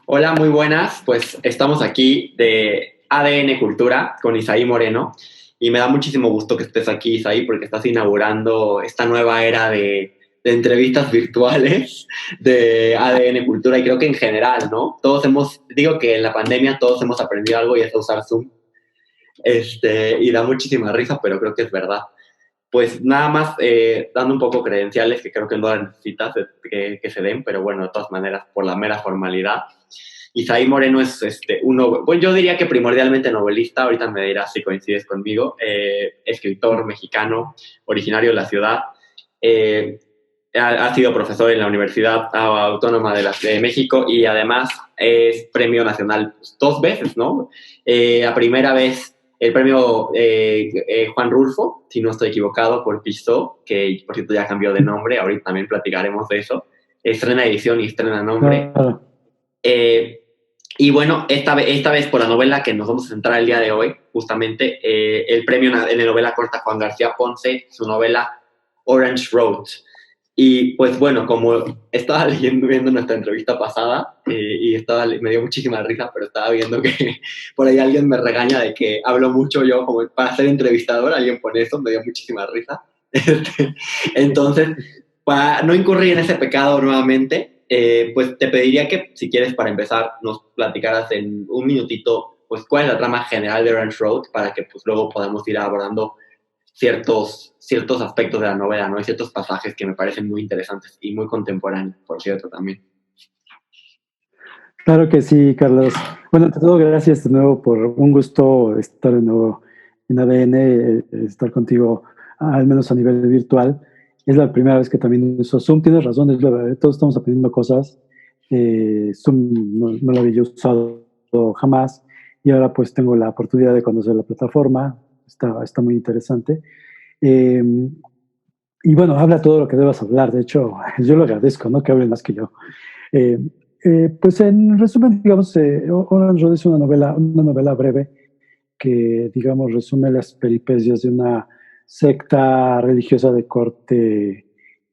Hola, muy buenas. Pues estamos aquí de ADN Cultura con Isaí Moreno y me da muchísimo gusto que estés aquí, Isaí, porque estás inaugurando esta nueva era de entrevistas virtuales de ADN Cultura y creo que en general, ¿no? Digo que en la pandemia todos hemos aprendido algo y es a usar Zoom, y da muchísima risa, pero creo que es verdad. Pues nada más dando un poco credenciales que creo que no las necesitas que se den, pero bueno, de todas maneras, por la mera formalidad. Isaí Moreno es bueno, yo diría que primordialmente novelista, ahorita me dirás si coincides conmigo, escritor mexicano, originario de la ciudad, eh, ha sido profesor en la Universidad Autónoma de México y además es premio nacional pues, 2 veces, ¿no? La primera vez el premio Juan Rulfo, si no estoy equivocado, por Piso, que por cierto ya cambió de nombre, ahorita también platicaremos de eso. Estrena edición y estrena nombre. Claro, Eh, y bueno, esta vez por la novela que nos vamos a centrar el día de hoy, justamente, el premio en la novela corta Juan García Ponce, su novela Orange Road. Y pues bueno, como estaba viendo nuestra entrevista pasada me dio muchísima risa, pero estaba viendo que por ahí alguien me regaña de que hablo mucho yo como para ser entrevistador, alguien pone eso, me dio muchísima risa. Entonces, para no incurrir en ese pecado nuevamente, pues te pediría que si quieres para empezar nos platicaras en un minutito pues cuál es la trama general de Orange Road para que pues luego podamos ir abordando ciertos aspectos de la novela, ¿no? Y ciertos pasajes que me parecen muy interesantes y muy contemporáneos, por cierto, también. claro que sí, Carlos. Bueno, ante todo, gracias de nuevo por un gusto estar de nuevo en ADN, estar contigo, al menos a nivel virtual. Es la primera vez que también uso Zoom. Tienes razón, todos estamos aprendiendo cosas. Zoom no lo había usado jamás y ahora pues tengo la oportunidad de conocer la plataforma. Está muy interesante. Eh, y bueno, habla todo lo que debas hablar. De hecho, yo lo agradezco, ¿no? Que hablen más que yo. Eh, pues en resumen, digamos, Orange Road es una novela breve que, digamos, resume las peripecias de una secta religiosa de corte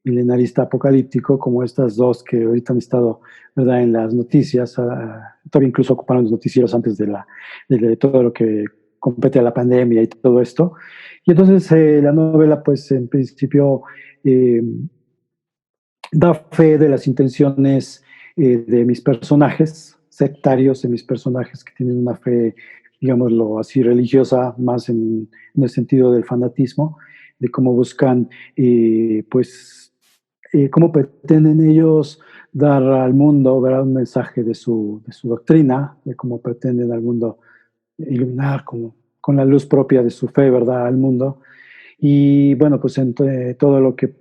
milenarista apocalíptico, como estas dos que ahorita han estado, ¿verdad?, en las noticias, todavía incluso ocuparon los noticieros antes de todo lo que compete a la pandemia y todo esto. Y entonces la novela, pues en principio, eh, da fe de las intenciones de mis personajes, sectarios de mis personajes que tienen una fe, digámoslo así, religiosa, más en el sentido del fanatismo, de cómo buscan, cómo pretenden ellos dar al mundo, ¿verdad?, un mensaje de su doctrina, de cómo pretenden al mundo iluminar como, con la luz propia de su fe, ¿verdad?, al mundo. Y bueno, pues entre todo lo que,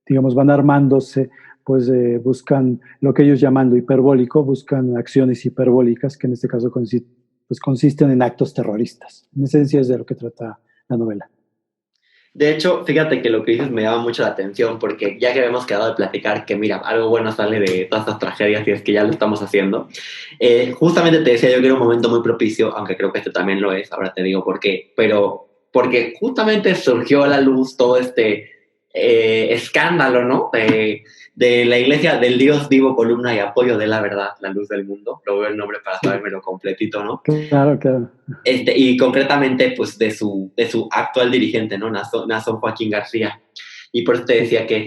digamos, van armándose, pues buscan lo que ellos llaman lo hiperbólico, buscan acciones hiperbólicas, que en este caso pues consisten en actos terroristas. En esencia es de lo que trata la novela. De hecho, fíjate que lo que dices me llama mucho la atención porque ya que habíamos quedado de platicar que mira, algo bueno sale de todas estas tragedias y es que ya lo estamos haciendo, justamente te decía yo que era un momento muy propicio, aunque creo que este también lo es, ahora te digo por qué, pero porque justamente surgió a la luz todo este escándalo, ¿no? De la iglesia del Dios vivo, columna y apoyo de la verdad, la luz del mundo, lo veo el nombre para Sí, sabérmelo completito, ¿no? claro, claro. Y concretamente, pues, de su actual dirigente, ¿no? Nason Joaquín García. Y por eso te Sí, decía que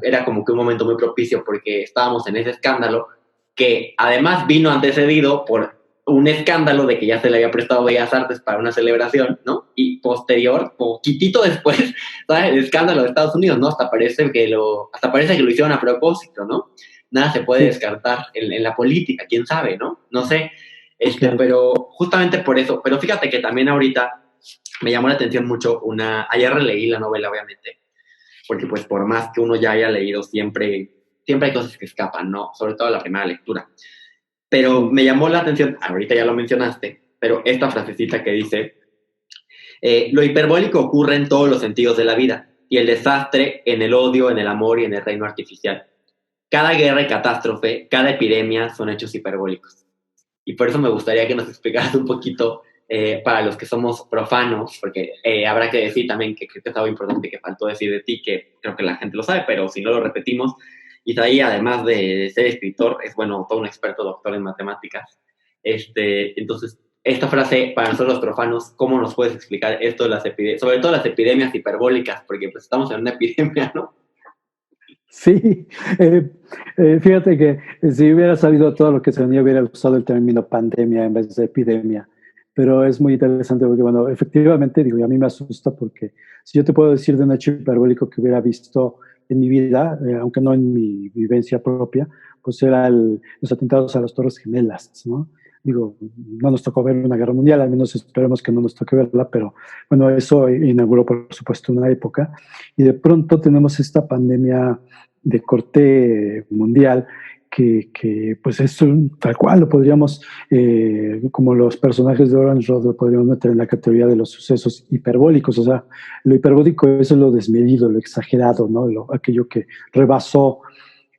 era como que un momento muy propicio porque estábamos en ese escándalo que además vino antecedido por un escándalo de que ya se le había prestado Bellas Artes para una celebración, ¿no? Y posterior, poquitito después, ¿sabes? El escándalo de Estados Unidos, ¿no? Hasta parece que lo hicieron a propósito, ¿no? Nada se puede sí, descartar en la política, quién sabe, ¿no? No sé, claro. pero justamente por eso, pero fíjate que también ahorita me llamó la atención mucho ayer releí la novela, obviamente, porque pues por más que uno ya haya leído, siempre hay cosas que escapan, ¿no? Sobre todo la primera lectura. Pero Sí, me llamó la atención, ahorita ya lo mencionaste, pero esta frasecita que dice, lo hiperbólico ocurre en todos los sentidos de la vida, y el desastre en el odio, en el amor y en el reino artificial. Cada guerra y catástrofe, cada epidemia son hechos hiperbólicos. Y por eso me gustaría que nos explicaras un poquito, para los que somos profanos, porque habrá que decir también que creo que es algo importante que faltó decir de ti, que creo que la gente lo sabe, pero si no lo repetimos, Isaí, además de ser escritor, es, bueno, todo un experto doctor en matemáticas. Entonces, esta frase, para nosotros los profanos, ¿cómo nos puedes explicar esto de las epidemias, sobre todo las epidemias hiperbólicas? Porque pues estamos en una epidemia, ¿no? Sí, fíjate que si hubiera sabido todo lo que se venía, hubiera usado el término pandemia en vez de epidemia. Pero es muy interesante porque, bueno, efectivamente, digo, y a mí me asusta porque si yo te puedo decir de un hecho hiperbólico que hubiera visto en mi vida, aunque no en mi vivencia propia, pues era los atentados a las Torres Gemelas, ¿no? Digo, no nos tocó ver una guerra mundial, al menos esperemos que no nos toque verla, pero bueno, eso inauguró, por supuesto, una época. Y de pronto tenemos esta pandemia de corte mundial que pues es tal cual, lo podríamos, como los personajes de Orange Road, lo podríamos meter en la categoría de los sucesos hiperbólicos. O sea, lo hiperbólico es lo desmedido, lo exagerado, ¿no? Aquello que rebasó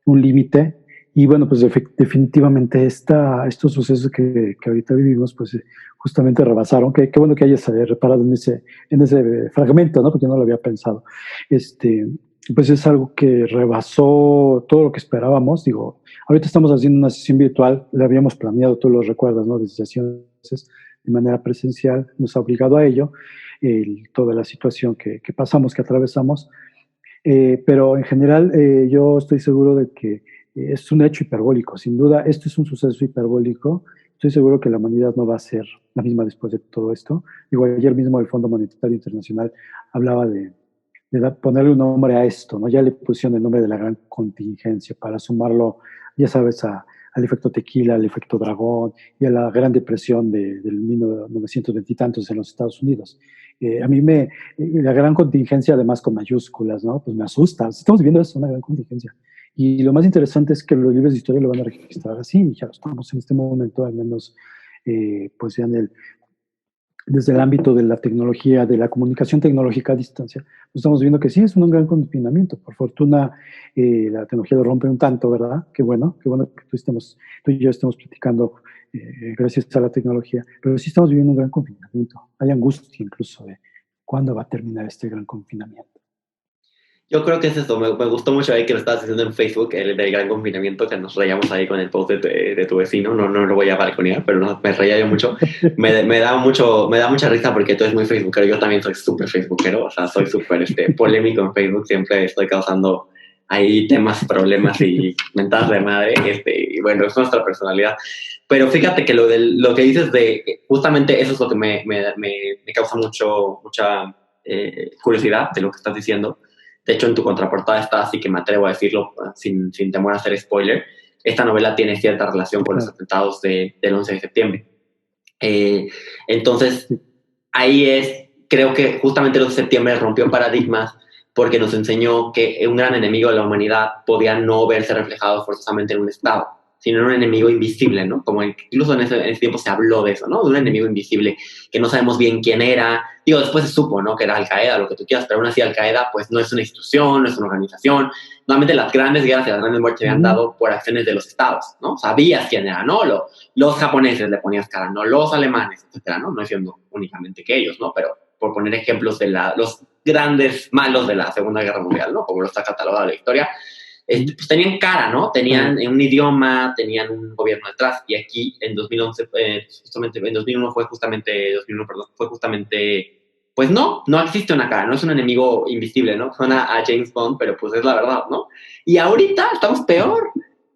un límite. Y bueno, pues definitivamente estos sucesos que ahorita vivimos, pues justamente rebasaron. Qué bueno que hayas reparado en ese fragmento, ¿no? Porque yo no lo había pensado. Este, pues es algo que rebasó todo lo que esperábamos. Digo, ahorita estamos haciendo una sesión virtual, la habíamos planeado, tú lo recuerdas, ¿no? Desde hace meses, de manera presencial, nos ha obligado a ello, toda la situación que pasamos, que atravesamos. Pero en general yo estoy seguro de que es un hecho hiperbólico, sin duda, esto es un suceso hiperbólico. Estoy seguro que la humanidad no va a ser la misma después de todo esto. Digo, ayer mismo el Fondo Monetario Internacional hablaba de ponerle un nombre a esto, ¿no? Ya le pusieron el nombre de la gran contingencia para sumarlo, ya sabes, al efecto tequila, al efecto dragón y a la gran depresión del 1920 y tantos en los Estados Unidos. A mí la gran contingencia, además con mayúsculas, ¿no? Pues me asusta. Estamos viviendo eso, una gran contingencia. Y lo más interesante es que los libros de historia lo van a registrar así, ya lo estamos en este momento, al menos, pues ya desde el ámbito de la tecnología, de la comunicación tecnológica a distancia, pues estamos viendo que sí es un gran confinamiento. Por fortuna, la tecnología lo rompe un tanto, ¿verdad? Qué bueno que tú y yo estemos platicando gracias a la tecnología, pero sí estamos viviendo un gran confinamiento. Hay angustia incluso de cuándo va a terminar este gran confinamiento. Yo creo que es eso, me gustó mucho ahí que lo estabas diciendo en Facebook, el del gran confinamiento, que nos reíamos ahí con el post de tu vecino, no lo voy a balconear, pero no, me reía yo mucho. Me da mucha risa porque tú eres muy facebookero, yo también soy súper facebookero, o sea, soy súper polémico en Facebook, siempre estoy causando ahí temas, problemas y mentadas de madre, y bueno, es nuestra personalidad. Pero fíjate que lo que dices justamente eso es lo que me causa mucha curiosidad de lo que estás diciendo. De hecho, en tu contraportada está, así que me atrevo a decirlo sin temor a hacer spoiler, esta novela tiene cierta relación con los atentados del 11 de septiembre. Entonces, creo que justamente el 11 de septiembre rompió paradigmas porque nos enseñó que un gran enemigo de la humanidad podía no verse reflejado forzosamente en un Estado, sino en un enemigo invisible, ¿no? Como incluso en ese tiempo se habló de eso, ¿no? De un enemigo invisible que no sabemos bien quién era. Digo, después se supo, ¿no? Que era Al-Qaeda, lo que tú quieras, pero aún así Al-Qaeda, pues no es una institución, no es una organización. Normalmente las grandes guerras y las grandes muertes se habían dado por acciones de los estados, ¿no? Sabías quién era, ¿no? Los japoneses le ponías cara, ¿no? Los alemanes, etcétera, ¿no? No siendo únicamente que ellos, ¿no? Pero por poner ejemplos de los grandes malos de la Segunda Guerra Mundial, ¿no? Como lo está catalogado la historia, pues tenían cara, ¿no? Tenían un idioma, tenían un gobierno detrás, y aquí en 2011, justamente, en 2001 fue justamente, pues no existe una cara, no es un enemigo invisible, ¿no? Suena a James Bond, pero pues es la verdad, ¿no? Y ahorita estamos peor,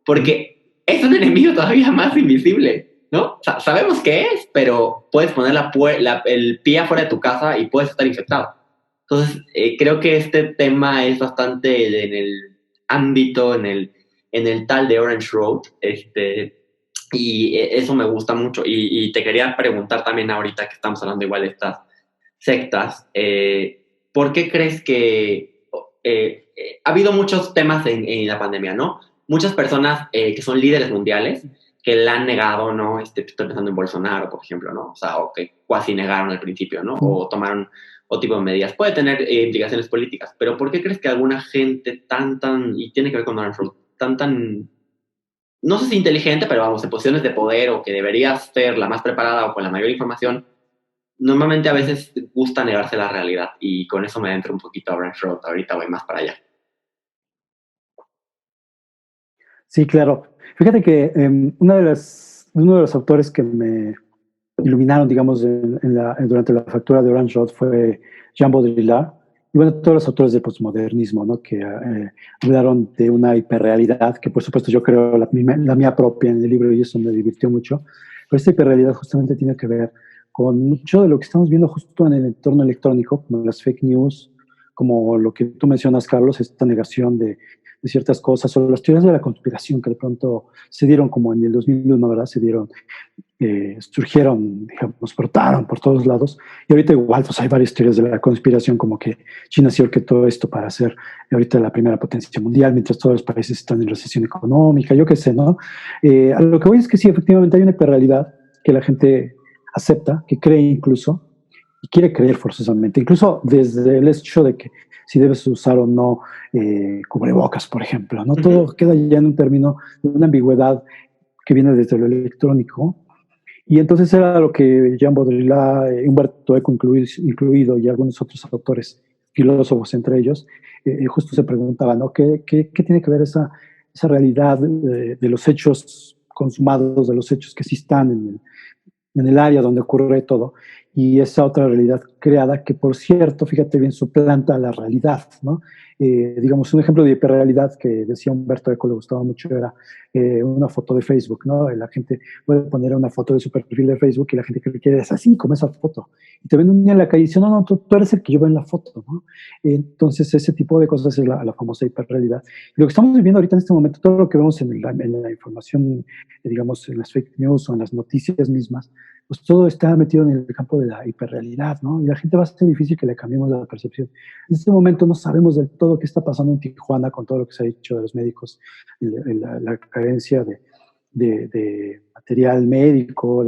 porque es un enemigo todavía más invisible, ¿no? Sabemos qué es, pero puedes poner el pie afuera de tu casa y puedes estar infectado. Entonces, creo que este tema es bastante en el ámbito, en el tal de Orange Road, y eso me gusta mucho. Y te quería preguntar también ahorita que estamos hablando igual de estas sectas, ¿por qué crees que ha habido muchos temas en la pandemia, ¿no? Muchas personas que son líderes mundiales que la han negado, ¿no? Estoy pensando en Bolsonaro, por ejemplo, ¿no? O sea, o que casi negaron al principio, ¿no? O tomaron otro tipo de medidas. Puede tener implicaciones políticas, pero ¿por qué crees que alguna gente y tiene que ver con Donald Trump, no sé si inteligente, pero vamos, en posiciones de poder o que debería ser la más preparada o con la mayor información, normalmente a veces gusta negarse la realidad, y con eso me entro un poquito a Orange Road, ahorita voy más para allá. Sí, claro. Fíjate que uno de los autores que me iluminaron, digamos, durante la factura de Orange Road fue Jean Baudrillard. Y bueno, todos los autores del postmodernismo, ¿no? Que hablaron de una hiperrealidad, que por supuesto yo creo la mía propia en el libro y eso me divirtió mucho. Pero esta hiperrealidad justamente tiene que ver con mucho de lo que estamos viendo justo en el entorno electrónico, como las fake news, como lo que tú mencionas, Carlos, esta negación de ciertas cosas, o las teorías de la conspiración que de pronto se dieron como en el 2001, ¿verdad? Se dieron, surgieron, digamos, brotaron por todos lados. Y ahorita igual, pues hay varias teorías de la conspiración, como que China se orquestó esto para ser ahorita la primera potencia mundial, mientras todos los países están en recesión económica, yo qué sé, ¿no? A lo que voy es que sí, efectivamente hay una hiperrealidad que la gente acepta, que cree incluso, y quiere creer forzosamente, incluso desde el hecho de que si debes usar o no cubrebocas, por ejemplo, ¿no? Todo queda ya en un término de una ambigüedad que viene desde lo electrónico. Y entonces era lo que Jean Baudrillard, Humberto Eco incluido, y algunos otros autores, filósofos entre ellos, justo se preguntaban, ¿no? ¿Qué tiene que ver esa realidad de los hechos consumados, de los hechos que sí están en el área donde ocurre todo, y esa otra realidad creada que, por cierto, fíjate bien, suplanta la realidad, ¿no? Digamos, un ejemplo de hiperrealidad que decía Humberto Eco, le gustaba mucho, era una foto de Facebook, ¿no? La gente puede poner una foto de su perfil de Facebook y la gente cree que es así, como esa foto. Y te ven un día en la calle y dicen, no, tú eres el que yo veo en la foto, ¿no? Entonces, ese tipo de cosas es la famosa hiperrealidad. Y lo que estamos viviendo ahorita en este momento, todo lo que vemos en la información, digamos, en las fake news o en las noticias mismas, pues todo está metido en el campo de la hiperrealidad, ¿no? Y la gente va a ser difícil que le cambiemos la percepción. En este momento no sabemos del todo qué está pasando en Tijuana con todo lo que se ha dicho de los médicos, la carencia de material médico,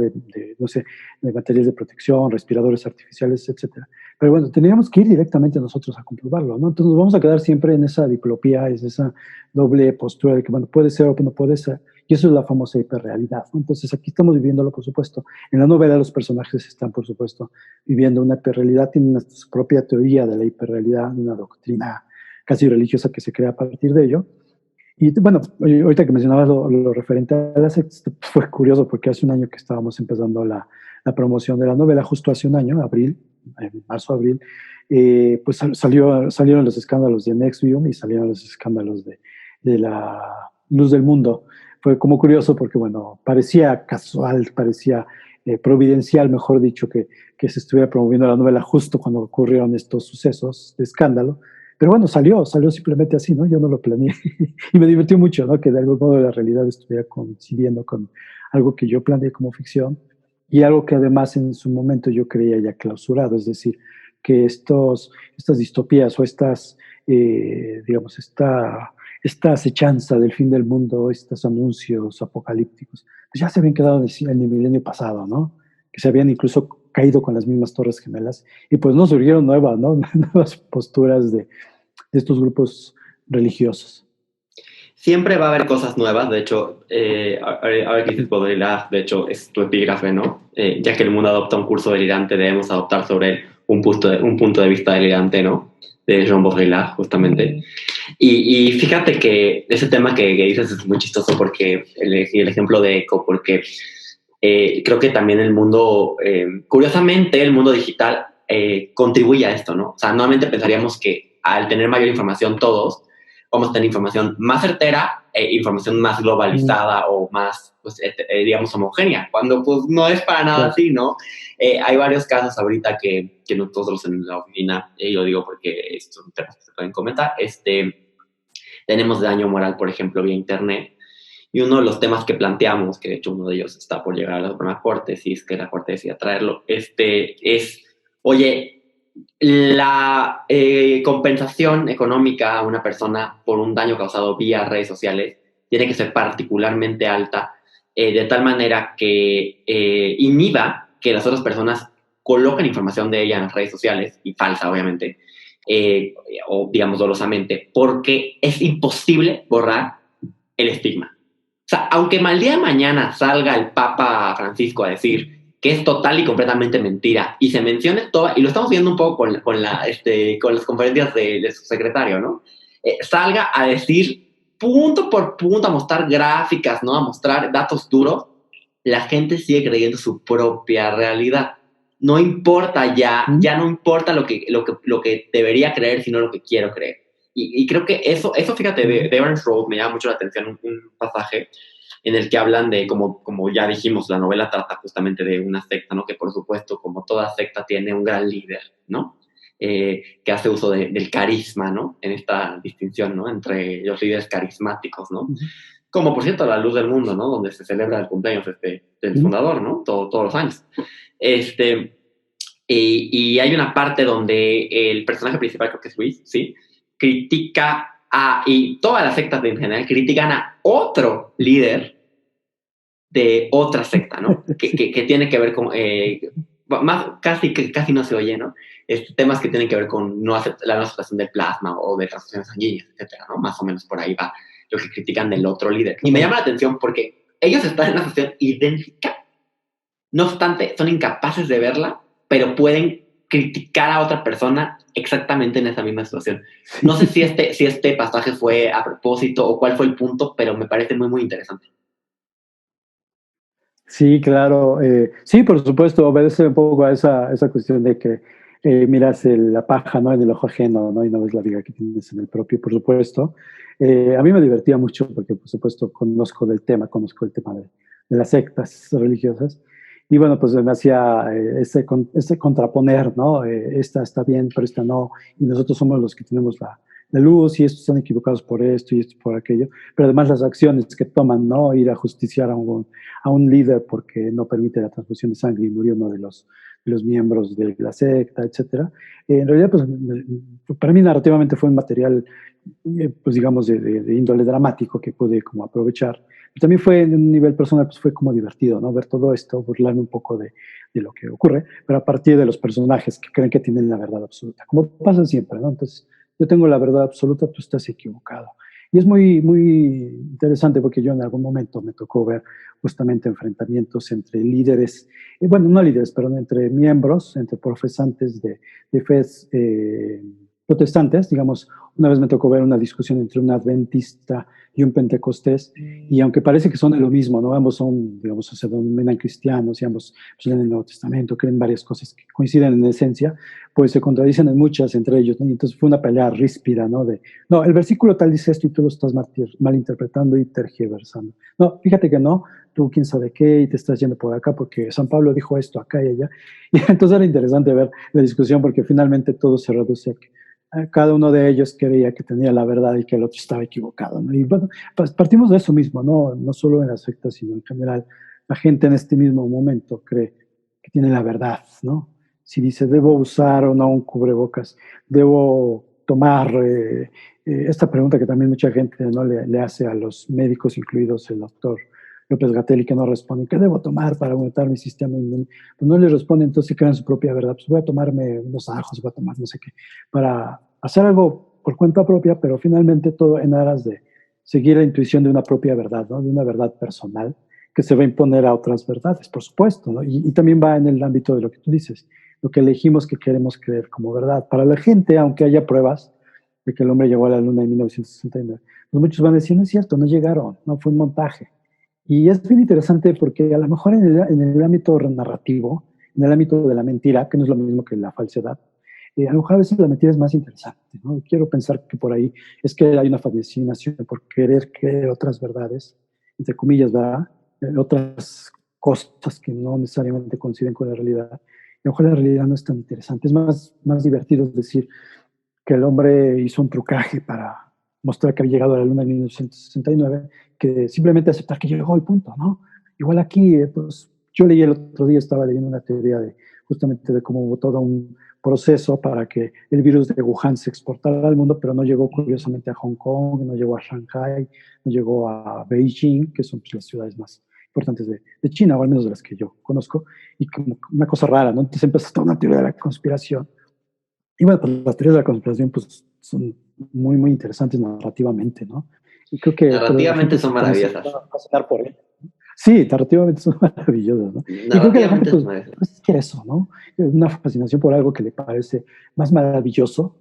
no sé, de materiales de protección, respiradores artificiales, etcétera. Pero bueno, tendríamos que ir directamente nosotros a comprobarlo, ¿no? Entonces nos vamos a quedar siempre en esa diplopía, en esa doble postura de que, bueno, puede ser o no puede ser. Y eso es la famosa hiperrealidad, ¿no? Entonces aquí estamos viviéndolo, por supuesto. En la novela los personajes están, por supuesto, viviendo una hiperrealidad, tienen su propia teoría de la hiperrealidad, una doctrina casi religiosa que se crea a partir de ello. Y bueno, ahorita que mencionabas lo referente a la secta, fue curioso porque hace un año que estábamos empezando la promoción de la novela, justo hace un año, abril, en marzo, abril, pues salieron los escándalos de NextView y salieron los escándalos de la Luz del Mundo. Fue como curioso porque, bueno, parecía casual, parecía providencial, mejor dicho, que se estuviera promoviendo la novela justo cuando ocurrieron estos sucesos de escándalo. Pero bueno, salió simplemente así, ¿no? Yo no lo planeé. Y me divirtió mucho, ¿no? Que de algún modo la realidad estuviera coincidiendo con algo que yo planeé como ficción y algo que además en su momento yo creía ya clausurado, es decir, que estas distopías o digamos, esta acechanza del fin del mundo, estos anuncios apocalípticos, pues ya se habían quedado en el milenio pasado, ¿no? Que se habían incluso caído con las mismas torres gemelas y pues no surgieron nuevas, ¿no? Nuevas posturas de estos grupos religiosos. Siempre va a haber cosas nuevas, de hecho, ahora que dices Baudrillard, de hecho, es tu epígrafe, ¿no? Ya que el mundo adopta un curso delirante, debemos adoptar sobre él un punto de vista delirante, ¿no? De Jean Baudrillard, justamente. Y fíjate que ese tema que dices es muy chistoso porque el ejemplo de Eco, porque creo que también el mundo, curiosamente, el mundo digital contribuye a esto, ¿no? O sea, nuevamente pensaríamos que al tener mayor información todos, vamos a tener información más certera, información más globalizada o más, pues, digamos, homogénea, cuando pues no es para nada así, ¿no? Hay varios casos ahorita que nosotros en la oficina, yo digo porque estos son temas que se pueden comentar, tenemos daño moral, por ejemplo, vía internet, y uno de los temas que planteamos, que de hecho uno de ellos está por llegar a la Suprema Corte, si es que la Corte decida traerlo, es, oye, la compensación económica a una persona por un daño causado vía redes sociales tiene que ser particularmente alta, de tal manera que inhiba que las otras personas coloquen información de ella en las redes sociales, y falsa obviamente, o digamos dolosamente, porque es imposible borrar el estigma. O sea, aunque mal día de mañana salga el Papa Francisco a decir que es total y completamente mentira, y se mencione todo, y lo estamos viendo un poco con las conferencias de su secretario, ¿no? Salga a decir punto por punto, a mostrar gráficas, ¿no? A mostrar datos duros, la gente sigue creyendo su propia realidad. No importa ya no importa lo que debería creer, sino lo que quiero creer. Y creo que eso fíjate, de Evans Road me llama mucho la atención un pasaje en el que hablan de, como ya dijimos, la novela trata justamente de una secta, ¿no? Que por supuesto, como toda secta, tiene un gran líder, ¿no? Que hace uso del carisma, ¿no? En esta distinción, ¿no? Entre los líderes carismáticos, ¿no? Como, por cierto, la Luz del Mundo, ¿no? Donde se celebra el cumpleaños del fundador, ¿no? Todos los años. Y hay una parte donde el personaje principal, creo que es Luis, ¿sí? Critica y todas las sectas en general critican a otro líder de otra secta, ¿no? Que tiene que ver con, casi no se oye, ¿no? Temas que tienen que ver con la no aceptación del plasma o de transfusiones sanguíneas, etcétera, ¿no? Más o menos por ahí va lo que critican del otro líder. Y me llama la atención porque ellos están en una situación idéntica, no obstante, son incapaces de verla, pero pueden criticar a otra persona exactamente en esa misma situación. No sé si este pasaje fue a propósito o cuál fue el punto, pero me parece muy, muy interesante. Sí, claro. Sí, por supuesto, obedece un poco a esa cuestión de que miras la paja, ¿no? En el ojo ajeno, ¿no? Y no ves la viga que tienes en el propio, por supuesto. A mí me divertía mucho porque, por supuesto, conozco el tema de las sectas religiosas. Y bueno, pues me hacía ese contraponer, ¿no? Esta está bien, pero esta no. Y nosotros somos los que tenemos la luz y estos están equivocados por esto y esto por aquello. Pero además las acciones que toman, ¿no? Ir a justiciar a un líder porque no permite la transfusión de sangre y murió uno de los miembros de la secta, etcétera. En realidad, pues, para mí narrativamente fue un material, pues digamos, de índole dramático que pude como aprovechar. También fue en un nivel personal, pues fue como divertido, ¿no? Ver todo esto, burlarme un poco de lo que ocurre, pero a partir de los personajes que creen que tienen la verdad absoluta, como pasa siempre, ¿no? Entonces, yo tengo la verdad absoluta, tú estás equivocado. Y es muy, muy interesante porque yo en algún momento me tocó ver justamente enfrentamientos entre líderes, bueno, no líderes, perdón, entre miembros, entre profesantes de fe protestantes, digamos, una vez me tocó ver una discusión entre un adventista y un pentecostés, y aunque parece que son de lo mismo, ¿no? Ambos son, digamos, se denominan cristianos y ambos pues, leen el Nuevo Testamento, creen varias cosas que coinciden en esencia, pues se contradicen en muchas entre ellos, ¿no? Y entonces fue una pelea ríspida, ¿no? No, el versículo tal dice esto y tú lo estás malinterpretando y tergiversando. No, fíjate que no, tú quién sabe qué y te estás yendo por acá porque San Pablo dijo esto acá y allá. Y entonces era interesante ver la discusión porque finalmente todo se reduce a que cada uno de ellos creía que tenía la verdad y que el otro estaba equivocado, ¿no? Y bueno, partimos de eso mismo, ¿no? No solo en las sectas, sino en general. La gente en este mismo momento cree que tiene la verdad, ¿no? Si dice, debo usar o no un cubrebocas, debo tomar esta pregunta que también mucha gente no le hace a los médicos, incluidos el doctor López Gatell, que no responde, ¿qué debo tomar para aumentar mi sistema inmune? Pues no le responde, entonces crean su propia verdad. Pues voy a tomarme unos ajos, voy a tomar no sé qué, para hacer algo por cuenta propia, pero finalmente todo en aras de seguir la intuición de una propia verdad, ¿no? De una verdad personal que se va a imponer a otras verdades, por supuesto, ¿no? Y también va en el ámbito de lo que tú dices, lo que elegimos que queremos creer como verdad. Para la gente, aunque haya pruebas de que el hombre llegó a la luna en 1969, pues muchos van a decir, no es cierto, no llegaron, no fue un montaje. Y es bien interesante porque a lo mejor en el ámbito narrativo, en el ámbito de la mentira, que no es lo mismo que la falsedad, a lo mejor a veces la mentira es más interesante, ¿no? Quiero pensar que por ahí es que hay una fascinación por querer creer otras verdades, entre comillas, ¿verdad? Otras cosas que no necesariamente coinciden con la realidad. A lo mejor la realidad no es tan interesante, es más divertido decir que el hombre hizo un trucaje para mostrar que había llegado a la luna en 1969, que simplemente aceptar que llegó y punto, ¿no? Igual aquí, pues yo leí el otro día, estaba leyendo una teoría justamente de cómo hubo todo un proceso para que el virus de Wuhan se exportara al mundo, pero no llegó curiosamente a Hong Kong, no llegó a Shanghai, no llegó a Beijing, que son pues, las ciudades más importantes de China, o al menos de las que yo conozco, y como una cosa rara, ¿no? Entonces empezó toda una teoría de la conspiración. Y bueno, pues las teorías de la conspiración pues, son muy, muy interesantes narrativamente, ¿no? Y creo que pero la Narrativamente gente son se comienza maravillosas. a fascinar por él. Sí, narrativamente son maravillosas, ¿no? Y creo que la gente Narrativamente son maravillosas. pues quiere eso, ¿no? Una fascinación por algo que le parece más maravilloso,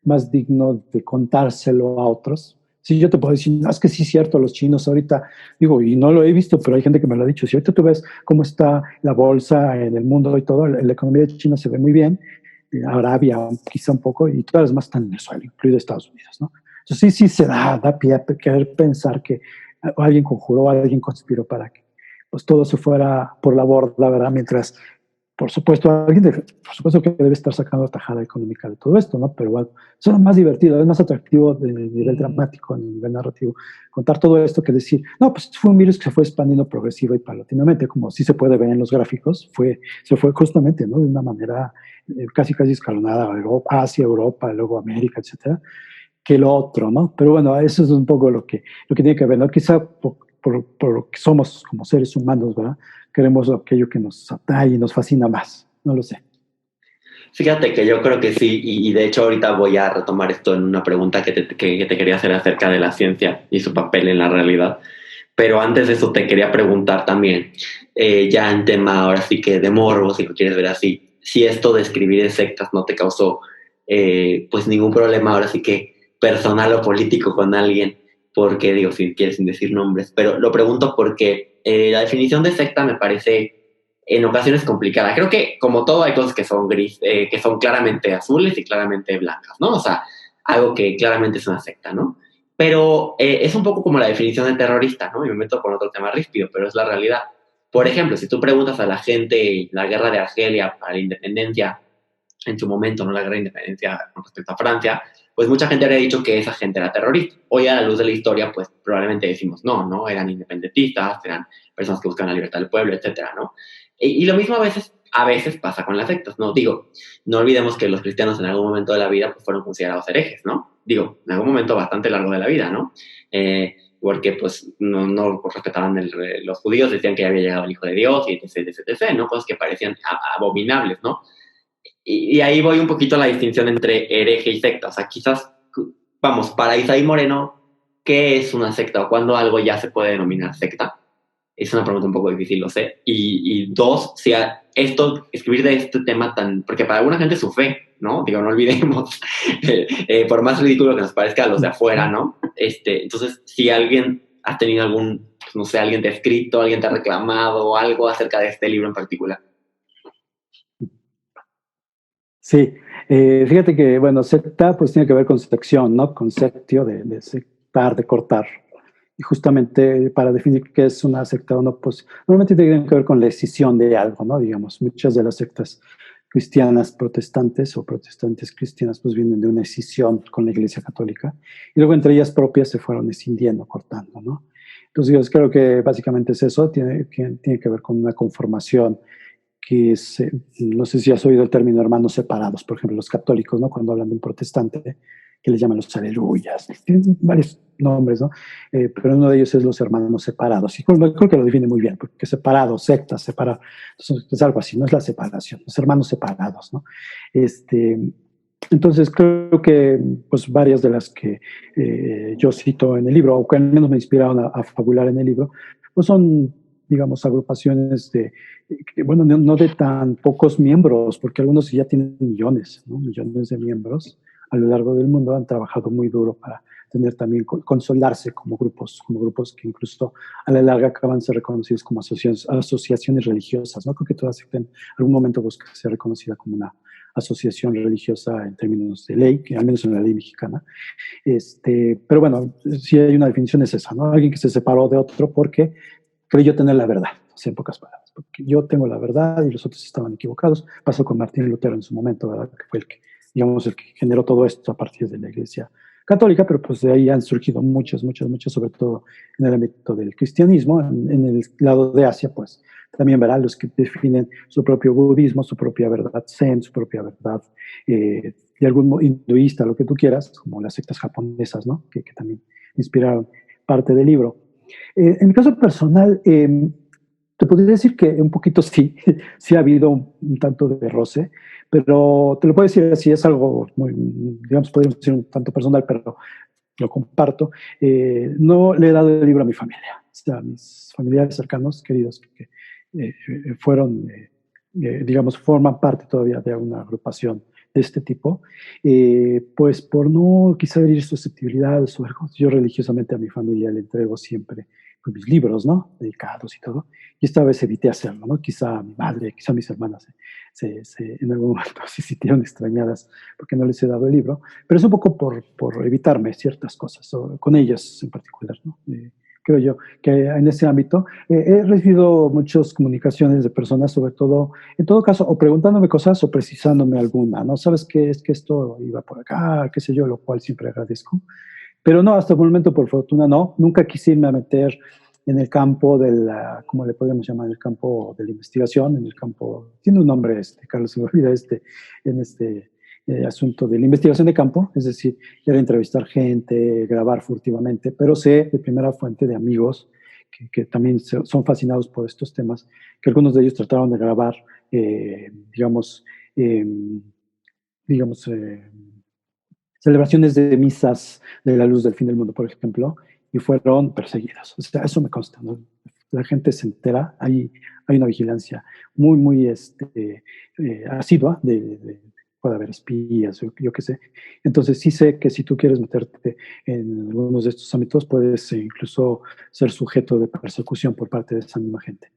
más digno de contárselo a otros, Sí, yo te puedo decir, no, es que sí es cierto, los chinos ahorita, digo, y no lo he visto, pero hay gente que me lo ha dicho, si ahorita tú ves cómo está la bolsa en el mundo y todo, la economía de China se ve muy bien, Arabia quizá un poco, y todas las demás están en el suelo, incluido Estados Unidos, ¿no? Entonces sí se da pie a querer pensar que alguien conjuró, alguien conspiró para que pues todo se fuera por la borda, ¿verdad? Mientras por supuesto que debe estar sacando tajada económica de todo esto, ¿no? Pero bueno, eso es más divertido, es más atractivo de nivel dramático, a nivel narrativo, contar todo esto que decir, no, pues fue un virus que se fue expandiendo progresiva y paulatinamente, como sí se puede ver en los gráficos, se fue justamente, ¿no? De una manera casi escalonada, Asia, Europa, luego América, etcétera, que lo otro, ¿no? Pero bueno, eso es un poco lo que tiene que ver, ¿no? Quizá por lo que somos como seres humanos, ¿verdad? Queremos aquello que nos atrae y nos fascina más, no lo sé. Fíjate que yo creo que sí, y de hecho ahorita voy a retomar esto en una pregunta que te quería hacer acerca de la ciencia y su papel en la realidad. Pero antes de eso te quería preguntar también, ya en tema ahora sí que de morbo, si lo quieres ver así, si esto de escribir en sectas no te causó pues ningún problema ahora sí que personal o político con alguien, porque digo, si quieres sin decir nombres, pero lo pregunto porque la definición de secta me parece en ocasiones complicada. Creo que como todo hay cosas que son gris, que son claramente azules y claramente blancas, ¿no? O sea, algo que claramente es una secta, ¿no? Pero es un poco como la definición de terrorista, ¿no? Y me meto con otro tema ríspido, pero es la realidad. Por ejemplo, si tú preguntas a la gente la guerra de Argelia para la independencia, en su momento, ¿no? La guerra de independencia con respecto a Francia, pues mucha gente habría dicho que esa gente era terrorista. Hoy a la luz de la historia, pues probablemente decimos, no, no, eran independentistas, eran personas que buscan la libertad del pueblo, etcétera, ¿no? Y lo mismo a veces pasa con las sectas, ¿no? Digo, no olvidemos que los cristianos en algún momento de la vida pues, fueron considerados herejes, ¿no? Digo, en algún momento bastante largo de la vida, ¿no? Porque pues no respetaban los judíos, decían que ya había llegado el Hijo de Dios y etc, etc, etc, ¿no? Cosas que parecían abominables, ¿no? Y ahí voy un poquito a la distinción entre hereje y secta. O sea, quizás, vamos, para Isaí Moreno, ¿qué es una secta o cuándo algo ya se puede denominar secta? Es una pregunta un poco difícil, lo sé. Y dos, si escribir de este tema tan, porque para alguna gente es su fe, ¿no? Digo, no olvidemos, por más ridículo que nos parezca a los de afuera, ¿no? Entonces, si alguien ha tenido algún, pues, no sé, alguien te ha escrito, alguien te ha reclamado algo acerca de este libro en particular. Sí, fíjate que, bueno, secta pues tiene que ver con sección, ¿no? Con sectio de sectar, de cortar. Y justamente para definir qué es una secta o no, pues normalmente tiene que ver con la escisión de algo, ¿no? Digamos, muchas de las sectas cristianas protestantes o protestantes cristianas pues vienen de una escisión con la Iglesia Católica y luego entre ellas propias se fueron escindiendo, cortando, ¿no? Entonces yo creo que básicamente es eso, tiene que ver con una conformación que es, no sé si has oído el término hermanos separados, por ejemplo, los católicos, ¿no? Cuando hablan de un protestante, que le llaman los aleluyas, tienen varios nombres, ¿no? Pero uno de ellos es los hermanos separados, y creo que lo define muy bien, porque separados, sectas, separados, es algo así, no es la separación, los hermanos separados, ¿no? Este, entonces creo que pues varias de las que yo cito en el libro, o que al menos me inspiraron a fabular en el libro, pues son, digamos, agrupaciones bueno, no de tan pocos miembros, porque algunos ya tienen millones, ¿no? Millones de miembros a lo largo del mundo han trabajado muy duro para tener también, consolidarse como grupos que incluso a la larga acaban de ser reconocidos como asociaciones religiosas, ¿no? Creo que toda secta en algún momento busca ser reconocida como una asociación religiosa en términos de ley, que al menos en la ley mexicana. Pero bueno, si hay una definición es esa, ¿no? Alguien que se separó de otro porque creyó tener la verdad, o sea, en pocas palabras, porque yo tengo la verdad y los otros estaban equivocados. Pasó con Martín Lutero en su momento, ¿verdad? Que fue digamos, el que generó todo esto a partir de la Iglesia Católica, pero pues de ahí han surgido muchas, sobre todo en el ámbito del cristianismo. En el lado de Asia, pues también verán los que definen su propio budismo, su propia verdad zen, su propia verdad de algún hinduista, lo que tú quieras, como las sectas japonesas, ¿no? Que también inspiraron parte del libro. En mi caso personal, te podría decir que un poquito sí, sí ha habido un tanto de roce, pero te lo puedo decir así, es algo muy, digamos, podríamos decir un tanto personal, pero lo comparto. No le he dado el libro a mi familia, o sea, a mis familiares cercanos, queridos, que fueron, digamos, forman parte todavía de una agrupación de este tipo, pues por no quizá herir susceptibilidades o algo, yo religiosamente a mi familia le entrego siempre pues, mis libros, ¿no? Dedicados y todo. Y esta vez evité hacerlo, ¿no? Quizá mi madre, quizá mis hermanas en algún momento se sintieron extrañadas porque no les he dado el libro, pero es un poco por evitarme ciertas cosas, o con ellas en particular, ¿no? Creo yo que en ese ámbito he recibido muchas comunicaciones de personas, sobre todo, en todo caso, o preguntándome cosas o precisándome alguna, ¿no? ¿Sabes qué? Es que esto iba por acá, qué sé yo, lo cual siempre agradezco. Pero no, hasta el momento, por fortuna, no. Nunca quise irme a meter en el campo de la, ¿cómo le podríamos llamar? En el campo de la investigación, en el campo, tiene un nombre, Carlos, se me olvida en este asunto de la investigación de campo, es decir, ir a entrevistar gente, grabar furtivamente, pero sé de primera fuente de amigos que también son fascinados por estos temas, que algunos de ellos trataron de grabar, digamos, eh, digamos, celebraciones de misas de la luz del fin del mundo, por ejemplo, y fueron perseguidos. O sea, eso me consta, ¿no? La gente se entera, hay una vigilancia muy asidua puede haber espías, yo qué sé. Entonces sí sé que si tú quieres meterte en algunos de estos ámbitos, puedes incluso ser sujeto de persecución por parte de esa misma gente.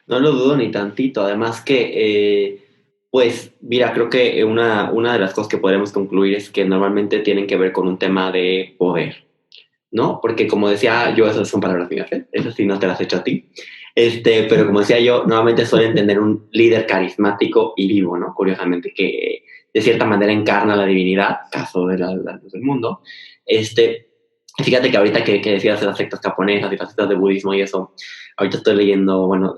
No lo dudo ni tantito. Además que, pues, mira, creo que una de las cosas que podremos concluir es que normalmente tienen que ver con un tema de poder, ¿no? Porque como decía yo, esas son palabras mías, ¿eh? Esas sí no te las he hecho a ti. Pero como decía yo, normalmente suelen tener un líder carismático y vivo, ¿no? Curiosamente, que de cierta manera encarna la divinidad, caso de la luz del mundo. Fíjate que ahorita que decías de las sectas japonesas y las sectas de budismo y eso, ahorita estoy leyendo, bueno,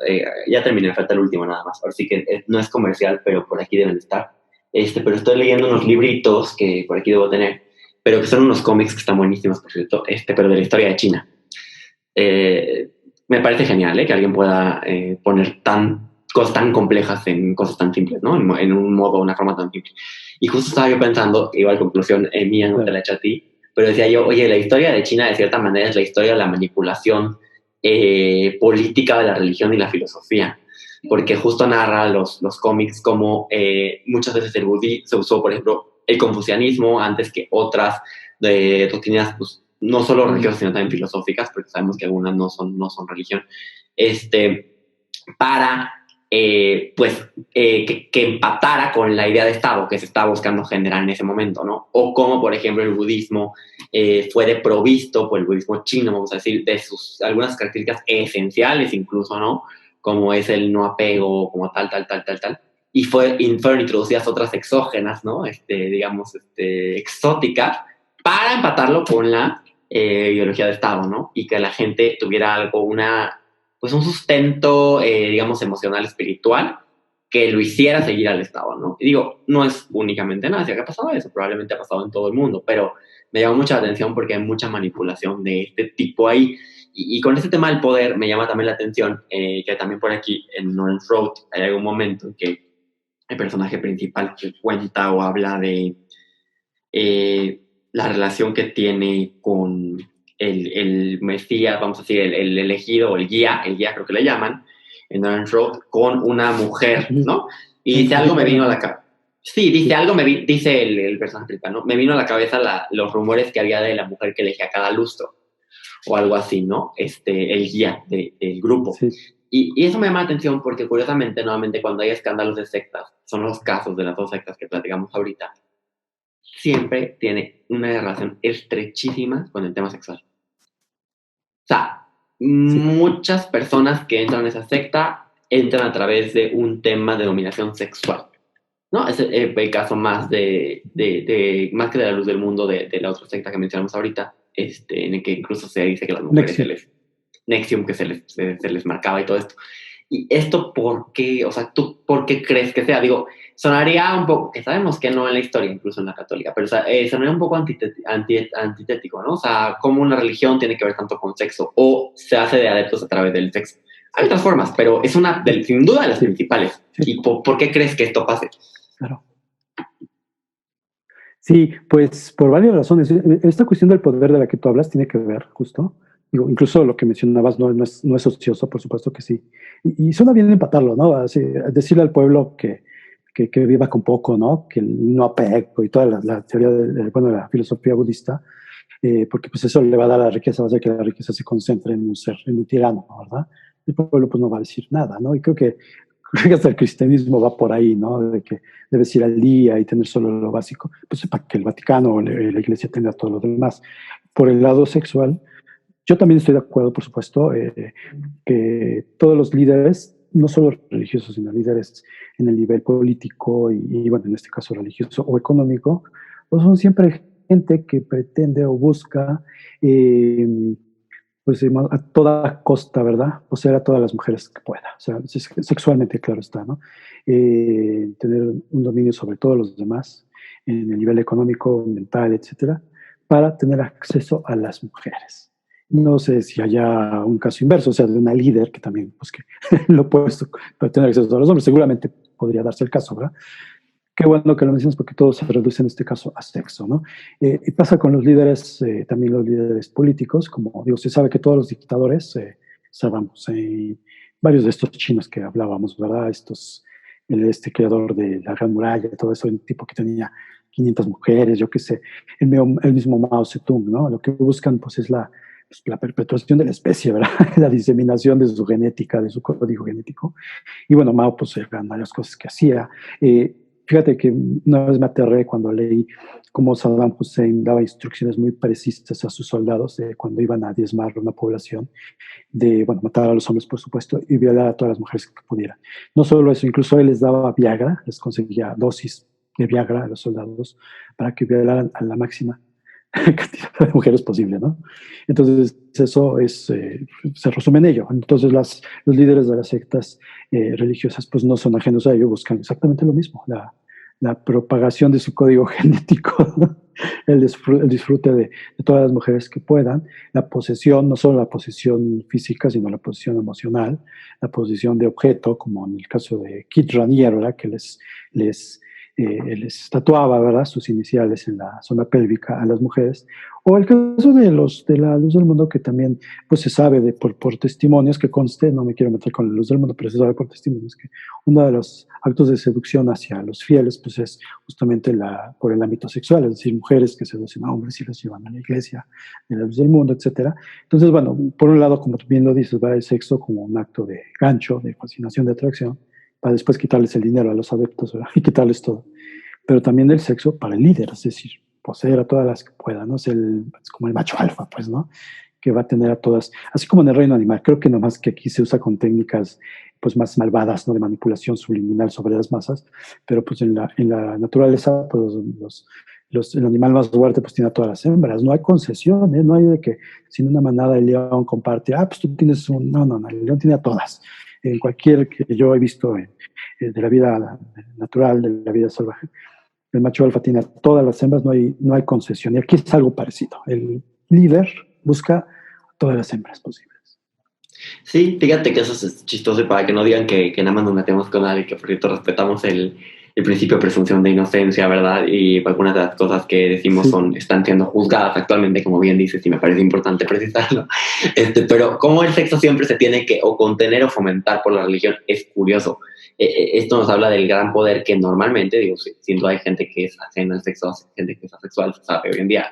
ya terminé, falta el último nada más, ahora sí que no es comercial, pero por aquí deben estar. Pero estoy leyendo unos libritos que por aquí debo tener, pero que son unos cómics que están buenísimos, por cierto, pero de la historia de China. Me parece genial que alguien pueda poner cosas tan complejas en cosas tan simples, ¿no? En un modo, una forma tan simple. Y justo estaba yo pensando, igual conclusión mía, no te la he hecho a ti, pero decía yo, oye, la historia de China de cierta manera es la historia de la manipulación política de la religión y la filosofía, porque justo narra los cómics como muchas veces el budismo se usó, por ejemplo, el confucianismo antes que otras doctrinas, pues, no solo religiosas, sino también filosóficas, porque sabemos que algunas no son religión, para que empatara con la idea de Estado que se estaba buscando generar en ese momento, ¿no? O como, por ejemplo, el budismo fue deprovisto por el budismo chino, vamos a decir, de sus algunas características esenciales incluso, ¿no? Como es el no apego, como tal, y fueron introducidas otras exógenas, ¿no? Digamos, exóticas, para empatarlo con la ideología de Estado, ¿no? Y que la gente tuviera algo, pues un sustento, digamos, emocional, espiritual, que lo hiciera seguir al Estado, ¿no? Y digo, no es únicamente en Asia que ha pasado eso, probablemente ha pasado en todo el mundo, pero me llama mucha atención porque hay mucha manipulación de este tipo ahí. Y con este tema del poder me llama también la atención que también por aquí en North Road hay algún momento en que el personaje principal que cuenta o habla de la relación que tiene con el Mesías, vamos a decir, el elegido o el guía creo que le llaman, en Orange Road, con una mujer, ¿no? Y dice, algo me vino a la cabeza. Sí, dice el personaje principal, ¿no? Me vino a la cabeza los rumores que había de la mujer que elegía cada lustro, o algo así, ¿no? El guía del grupo. Sí. Y eso me llama la atención porque, curiosamente, nuevamente, cuando hay escándalos de sectas, son los casos de las dos sectas que platicamos ahorita, siempre tiene una relación estrechísima con el tema sexual. O sea, sí, muchas personas que entran en esa secta entran a través de un tema de dominación sexual, ¿no? Es el caso más más que de la luz del mundo de la otra secta que mencionamos ahorita, en el que incluso se dice que las mujeres Nexium, que se les marcaba y todo esto. ¿Y esto por qué? O sea, ¿tú por qué crees que sea? Digo, sonaría un poco, que sabemos que no en la historia, incluso en la católica, pero sonaría un poco antitético, ¿no? O sea, ¿cómo una religión tiene que ver tanto con sexo? O se hace de adeptos a través del sexo. Hay otras formas, pero es sin duda de las principales. Sí. ¿Y por qué crees que esto pase? Claro. Sí, pues por varias razones. Esta cuestión del poder de la que tú hablas tiene que ver, justo. Digo, incluso lo que mencionabas no es ocioso, por supuesto que sí. Y suena bien empatarlo, ¿no? Así, decirle al pueblo que que viva con poco, ¿no? Que el no apego y toda la teoría de la filosofía budista, porque pues eso le va a dar la riqueza, va a hacer que la riqueza se concentre en un ser, en un tirano, ¿verdad? El pueblo pues no va a decir nada, ¿no? Y creo que hasta el cristianismo va por ahí, ¿no? De que debes ir al día y tener solo lo básico, pues para que el Vaticano o la Iglesia tenga todo lo demás. Por el lado sexual, yo también estoy de acuerdo, por supuesto, que todos los líderes, no solo religiosos, sino líderes en el nivel político bueno, en este caso religioso o económico, pues son siempre gente que pretende o busca, eh, pues a toda costa, ¿verdad? Poseer a todas las mujeres que pueda. O sea, sexualmente, claro está, ¿no? Tener un dominio sobre todos los demás en el nivel económico, mental, etcétera, para tener acceso a las mujeres. No sé si haya un caso inverso, o sea, de una líder que también, pues que lo opuesto, para tener acceso a los hombres, seguramente podría darse el caso, ¿verdad? Qué bueno que lo mencionas porque todo se reduce en este caso a sexo, ¿no? Y pasa con los líderes, también los líderes políticos, como digo, se sabe que todos los dictadores, sabemos, varios de estos chinos que hablábamos, ¿verdad? Este creador de la Gran Muralla, todo eso, un tipo que tenía 500 mujeres, yo qué sé, el mismo Mao Zedong, ¿no? Lo que buscan, pues, es la perpetuación de la especie, ¿verdad? La diseminación de su genética, de su código genético. Y bueno, Mao, pues, eran varias cosas que hacía. Fíjate que una vez me aterré cuando leí cómo Saddam Hussein daba instrucciones muy precisas a sus soldados de cuando iban a diezmar una población, de, bueno, matar a los hombres, por supuesto, y violar a todas las mujeres que pudieran. No solo eso, incluso él les daba Viagra, les conseguía dosis de Viagra a los soldados para que violaran a la máxima cantidad de mujeres posible, ¿no? Entonces, eso se resume en ello. Entonces, los líderes de las sectas religiosas, pues no son ajenos a ello, buscan exactamente lo mismo, la propagación de su código genético, ¿no? El disfrute de todas las mujeres que puedan, la posesión, no solo la posesión física, sino la posesión emocional, la posesión de objeto, como en el caso de Kit Raniere, ¿verdad? Que les tatuaba, ¿verdad?, sus iniciales en la zona pélvica a las mujeres, o el caso de la Luz del Mundo, que también pues se sabe por testimonios que conste, no me quiero meter con la Luz del Mundo, pero se sabe por testimonios que uno de los actos de seducción hacia los fieles pues es justamente por el ámbito sexual, es decir, mujeres que seducen a hombres y los llevan a la iglesia de la Luz del Mundo, etcétera. Entonces, bueno, por un lado, como tú bien lo dices, va el sexo como un acto de gancho, de fascinación, de atracción, para después quitarles el dinero a los adeptos, ¿verdad? Y quitarles todo. Pero también el sexo para el líder, es decir, poseer a todas las que pueda, ¿no? Es como el macho alfa, pues, ¿no? Que va a tener a todas, así como en el reino animal, creo que nomás que aquí se usa con técnicas pues más malvadas, ¿no? De manipulación subliminal sobre las masas, pero pues en la naturaleza, pues el animal más fuerte pues tiene a todas las hembras, no hay concesión, ¿eh? No hay de que si en una manada el león comparte, pues tú tienes no, el león tiene a todas. En cualquier que yo he visto de la vida natural, de la vida salvaje, el macho alfa tiene a todas las hembras, no hay concesión. Y aquí es algo parecido. El líder busca todas las hembras posibles. Sí, fíjate que eso es chistoso para que no digan que nada más nos metemos con nadie, que por cierto respetamos el principio de presunción de inocencia, ¿verdad? Y algunas de las cosas que decimos están siendo juzgadas actualmente, como bien dices, y me parece importante precisarlo. Pero cómo el sexo siempre se tiene que o contener o fomentar por la religión es curioso. Esto nos habla del gran poder que normalmente, digo, sin duda hay gente que es ajena al sexo, gente que es asexual, sabe, hoy en día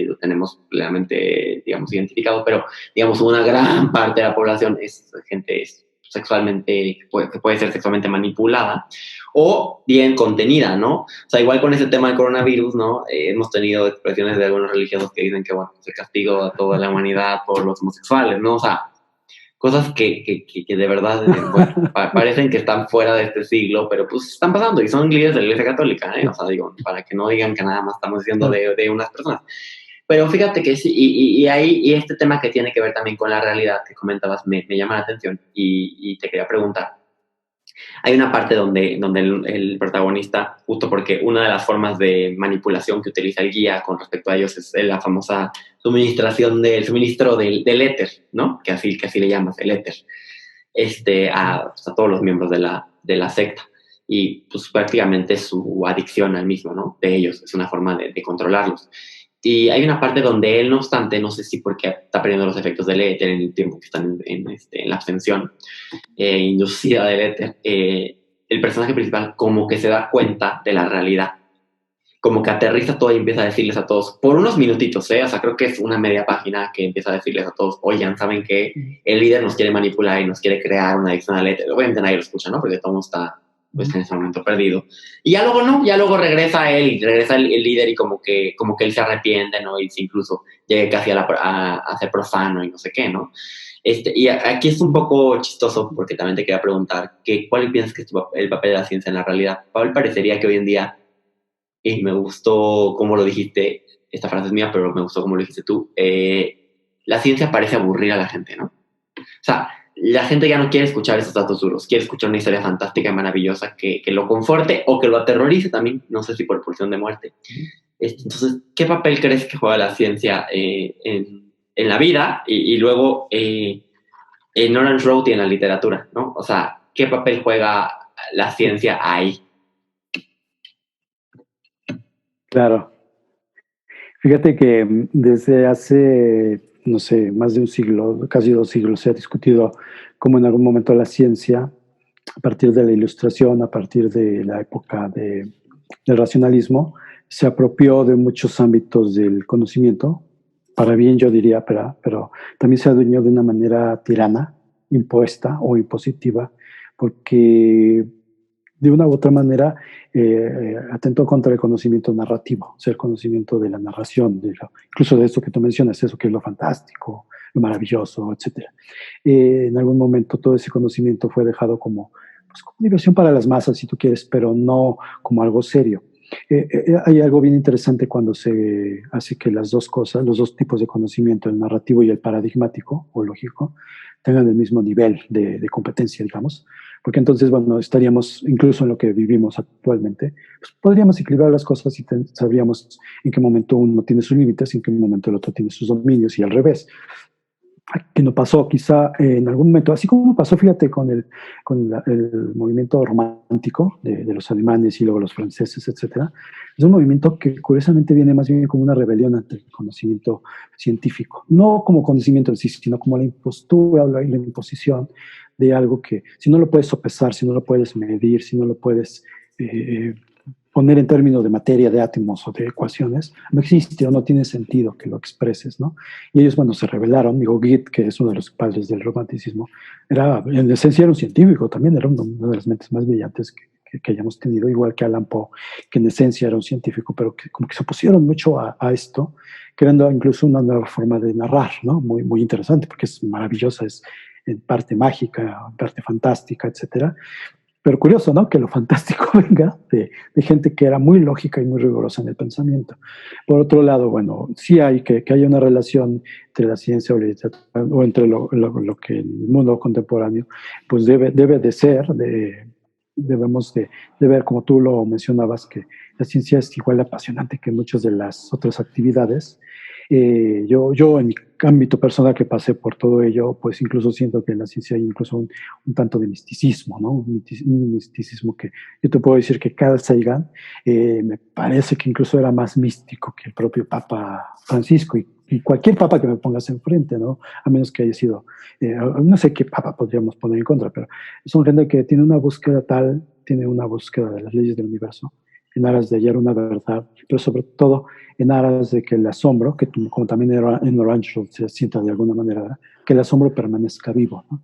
lo tenemos plenamente, digamos, identificado, pero, digamos, una gran parte de la población es gente sexualmente, que puede ser sexualmente manipulada o bien contenida, ¿no? O sea, igual con ese tema del coronavirus, ¿no? Hemos tenido expresiones de algunos religiosos que dicen que, bueno, se castigó a toda la humanidad por los homosexuales, ¿no? O sea, cosas que de verdad, bueno, parecen que están fuera de este siglo, pero pues están pasando y son líderes de la Iglesia Católica, ¿eh? O sea, digo, para que no digan que nada más estamos diciendo de unas personas. Pero fíjate que sí, y este tema que tiene que ver también con la realidad que comentabas me llama la atención y te quería preguntar. Hay una parte donde el protagonista, justo porque una de las formas de manipulación que utiliza el guía con respecto a ellos es la famosa suministro del éter, ¿no? Que así le llamas, el éter, a todos los miembros de la secta. Y pues prácticamente su adicción al mismo, ¿no? De ellos, es una forma de controlarlos. Y hay una parte donde él, no obstante, no sé si porque está perdiendo los efectos del éter en el tiempo que están en la abstención inducida del éter, el personaje principal como que se da cuenta de la realidad, como que aterriza todo y empieza a decirles a todos, por unos minutitos, o sea, creo que es una media página que empieza a decirles a todos, oigan, ¿saben que el líder nos quiere manipular y nos quiere crear una adicción al éter? Obviamente nadie lo escucha, ¿no? Porque todo el mundo está, pues, en ese momento perdido. Y ya luego no, ya luego regresa él, y regresa el líder y como que él se arrepiente, ¿no? Y incluso llega casi a ser profano y no sé qué, ¿no? Y aquí es un poco chistoso porque también te quería preguntar ¿cuál piensas que es el papel de la ciencia en la realidad? Pablo, parecería que hoy en día, y me gustó cómo lo dijiste, esta frase es mía, pero me gustó cómo lo dijiste tú, la ciencia parece aburrir a la gente, ¿no? O sea, la gente ya no quiere escuchar esos datos duros, quiere escuchar una historia fantástica y maravillosa que lo conforte o que lo aterrorice también, no sé si por pulsión de muerte. Entonces, ¿qué papel crees que juega la ciencia en la vida y luego en Orange Road y en la literatura, ¿no? O sea, ¿qué papel juega la ciencia ahí? Claro. Fíjate que desde hace, no sé, más de un siglo, casi 2 siglos, se ha discutido cómo en algún momento la ciencia, a partir de la Ilustración, a partir de la época del racionalismo, se apropió de muchos ámbitos del conocimiento, para bien yo diría, pero también se adueñó de una manera tirana, impuesta o impositiva, porque de una u otra manera atentó contra el conocimiento narrativo, o sea, el conocimiento de la narración, incluso de esto que tú mencionas, eso que es lo fantástico, lo maravilloso, etcétera. En algún momento todo ese conocimiento fue dejado pues, como diversión para las masas, si tú quieres, pero no como algo serio. Hay algo bien interesante cuando se hace que las dos cosas, los dos tipos de conocimiento, el narrativo y el paradigmático o lógico, tengan el mismo nivel de competencia, digamos, porque entonces, bueno, estaríamos, incluso en lo que vivimos actualmente, pues podríamos equilibrar las cosas y sabríamos en qué momento uno tiene sus límites y en qué momento el otro tiene sus dominios y al revés. Que no pasó quizá en algún momento, así como pasó, fíjate, el movimiento romántico de los alemanes y luego los franceses, etcétera. Es un movimiento que curiosamente viene más bien como una rebelión ante el conocimiento científico, no como conocimiento en sí, sino como la impostura y la imposición de algo que si no lo puedes sopesar, si no lo puedes medir, si no lo puedes poner en términos de materia, de átomos o de ecuaciones, no existe o no tiene sentido que lo expreses, ¿no? Y ellos, bueno, se rebelaron. Digo, Goethe, que es uno de los padres del romanticismo, en esencia era un científico también, era una de las mentes más brillantes que hayamos tenido, igual que Allan Poe, que en esencia era un científico, pero que como que se opusieron mucho a esto, creando incluso una nueva forma de narrar, ¿no? Muy, muy interesante, porque es maravillosa, es en parte mágica, en parte fantástica, etcétera. Pero curioso, ¿no? Que lo fantástico venga de gente que era muy lógica y muy rigurosa en el pensamiento. Por otro lado, bueno, sí hay que haya una relación entre la ciencia o la literatura, o entre lo que el mundo contemporáneo, pues debe de ser, debemos de ver, como tú lo mencionabas, que la ciencia es igual de apasionante que muchas de las otras actividades. Yo en mi ámbito personal que pasé por todo ello, pues incluso siento que en la ciencia hay incluso un tanto de misticismo, ¿no? Un misticismo que yo te puedo decir que Carl Sagan me parece que incluso era más místico que el propio Papa Francisco y cualquier papa que me pongas enfrente, ¿no? A menos que haya sido, no sé qué papa podríamos poner en contra, pero es un gente que tiene una búsqueda tal, tiene una búsqueda de las leyes del universo en aras de hallar una verdad, pero sobre todo en aras de que el asombro, que como también en Orange se sienta de alguna manera, ¿verdad? Que el asombro permanezca vivo, ¿no?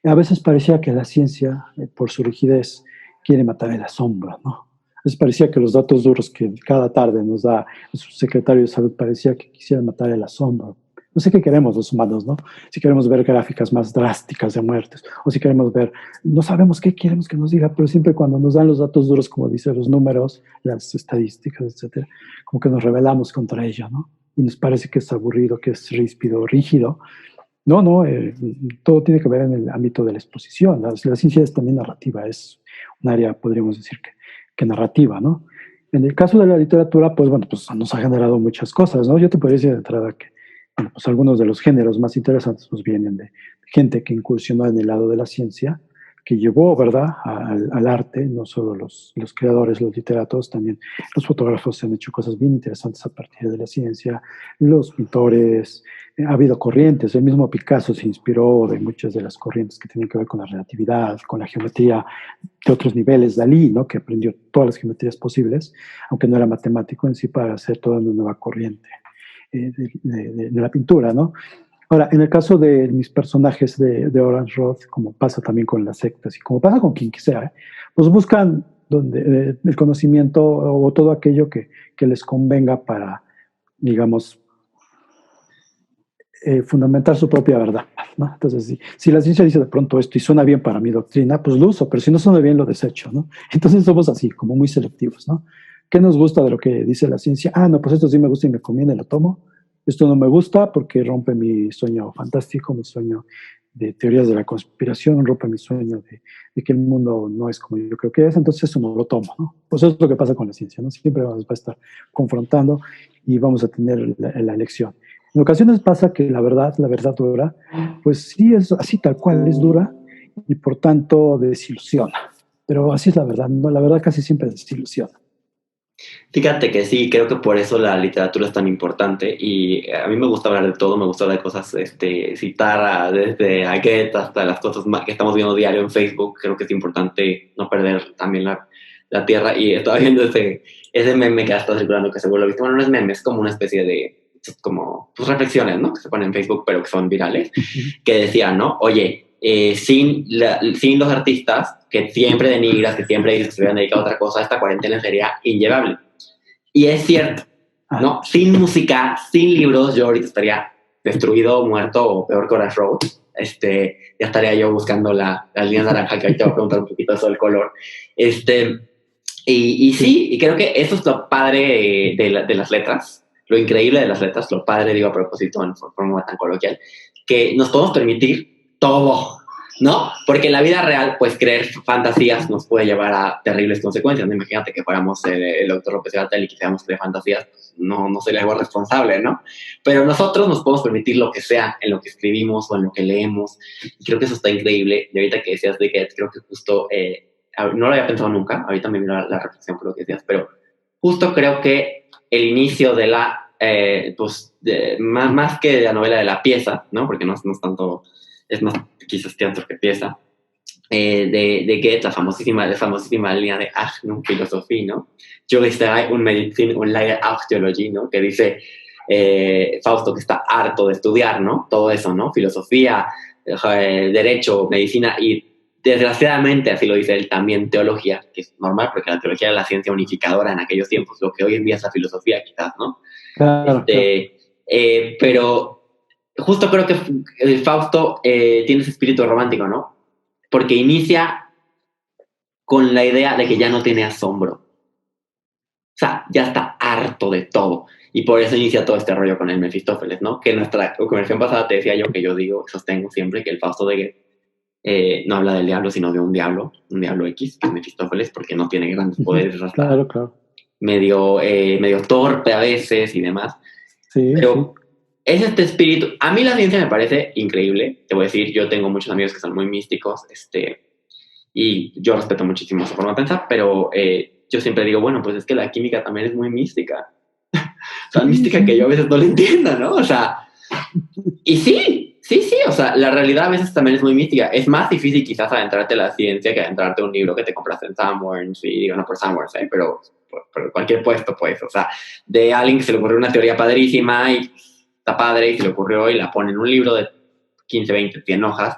A veces parecía que la ciencia, por su rigidez, quiere matar el asombro, ¿no? A veces parecía que los datos duros que cada tarde nos da su secretario de salud parecía que quisieran matar el asombro. No sé qué queremos los humanos, ¿no? Si queremos ver gráficas más drásticas de muertes, o si queremos ver, no sabemos qué queremos que nos diga, pero siempre cuando nos dan los datos duros, como dicen los números, las estadísticas, etcétera, como que nos rebelamos contra ello, ¿no? Y nos parece que es aburrido, que es ríspido, rígido. No, todo tiene que ver en el ámbito de la exposición. La ciencia es también narrativa, es un área, podríamos decir, que narrativa, ¿no? En el caso de la literatura, pues bueno, pues nos ha generado muchas cosas, ¿no? Yo te podría decir de entrada que, bueno, pues algunos de los géneros más interesantes pues vienen de gente que incursionó en el lado de la ciencia, que llevó, ¿verdad?, al arte, no solo los creadores, los literatos, también los fotógrafos han hecho cosas bien interesantes a partir de la ciencia, los pintores, ha habido corrientes, el mismo Picasso se inspiró de muchas de las corrientes que tienen que ver con la relatividad, con la geometría de otros niveles, Dalí, ¿no?, que aprendió todas las geometrías posibles, aunque no era matemático en sí, para hacer toda una nueva corriente de la pintura, ¿no? Ahora, en el caso de mis personajes de Orange Road, como pasa también con las sectas y como pasa con quien sea, pues buscan el conocimiento o todo aquello que les convenga para, digamos, fundamentar su propia verdad, ¿no? Entonces, si la ciencia dice de pronto esto y suena bien para mi doctrina, pues lo uso, pero si no suena bien, lo desecho, ¿no? Entonces somos así, como muy selectivos, ¿no? ¿Qué nos gusta de lo que dice la ciencia? Ah, no, pues esto sí me gusta y me conviene, lo tomo. Esto no me gusta porque rompe mi sueño fantástico, mi sueño de teorías de la conspiración, rompe mi sueño de que el mundo no es como yo creo que es, entonces eso no lo tomo, ¿no? Pues eso es lo que pasa con la ciencia, ¿no? Siempre vamos a estar confrontando y vamos a tener la elección. En ocasiones pasa que la verdad dura, pues sí es así tal cual, es dura y por tanto desilusiona. Pero así es la verdad, ¿no? La verdad casi siempre desilusiona. Fíjate que sí, creo que por eso la literatura es tan importante y a mí me gusta hablar de todo, me gusta hablar de cosas, citar desde a Goethe hasta las cosas que estamos viendo diario en Facebook. Creo que es importante no perder también la tierra y estaba viendo ese meme que está circulando que seguro lo viste. Bueno, no es meme, es como una especie de como pues, reflexiones, ¿no? Que se ponen en Facebook pero que son virales, que decían, ¿no? Oye, sin los artistas que siempre denigras, que siempre dices que se hubieran dedicado a otra cosa, esta cuarentena sería inllevable. Y es cierto, ¿no? Sin música, sin libros, yo ahorita estaría destruido, muerto o peor que Orange Road. Ya estaría yo buscando la línea naranja, que ahí te voy a preguntar un poquito eso del color. Y sí, y creo que eso es lo padre de las letras, lo increíble de las letras, lo padre, digo a propósito, en forma tan coloquial, que nos podemos permitir todo, ¿no? Porque en la vida real, pues creer fantasías nos puede llevar a terribles consecuencias, ¿no? Imagínate que fuéramos el doctor López Gatell y quisiéramos creer fantasías, pues no sería algo responsable, ¿no? Pero nosotros nos podemos permitir lo que sea en lo que escribimos o en lo que leemos, y creo que eso está increíble. Y ahorita que decías de que creo que justo, no lo había pensado nunca, ahorita me vino la reflexión por lo que decías, pero justo creo que el inicio de más que de la novela, de la pieza, ¿no? Porque no es tanto, es más quizás teatro que pieza, de Goethe, la famosísima línea de Agnum Philosophie, ¿no? Juristerei und Medizin und Lehre auch Theologie, ¿no? Que dice Fausto que está harto de estudiar, ¿no? Todo eso, ¿no? Filosofía, derecho, medicina y desgraciadamente, así lo dice él, también teología, que es normal porque la teología era la ciencia unificadora en aquellos tiempos, lo que hoy en día es la filosofía quizás, ¿no? Claro, Pero justo creo que Fausto tiene ese espíritu romántico, ¿no? Porque inicia con la idea de que ya no tiene asombro. O sea, ya está harto de todo. Y por eso inicia todo este rollo con el Mefistófeles, ¿no? Que en nuestra conversación pasada te decía yo que yo sostengo siempre que el Fausto de Goethe no habla del diablo, sino de un diablo X, que es Mefistófeles, porque no tiene grandes poderes. Claro. Medio torpe a veces y demás. Sí, pero es este espíritu. A mí la ciencia me parece increíble. Te voy a decir, yo tengo muchos amigos que son muy místicos, y yo respeto muchísimo su forma de pensar, pero yo siempre digo, bueno, pues es que la química también es muy mística. Tan mística que yo a veces no la entiendo, ¿no? O sea, y sí, o sea, la realidad a veces también es muy mística. Es más difícil quizás adentrarte a la ciencia que adentrarte a un libro que te compraste en Sanborns, y digo, no por Sanborns, pero por cualquier puesto, pues, o sea, de alguien que se le ocurrió una teoría padrísima y está padre y se le ocurrió y la pone en un libro de 15, 20, 100 hojas,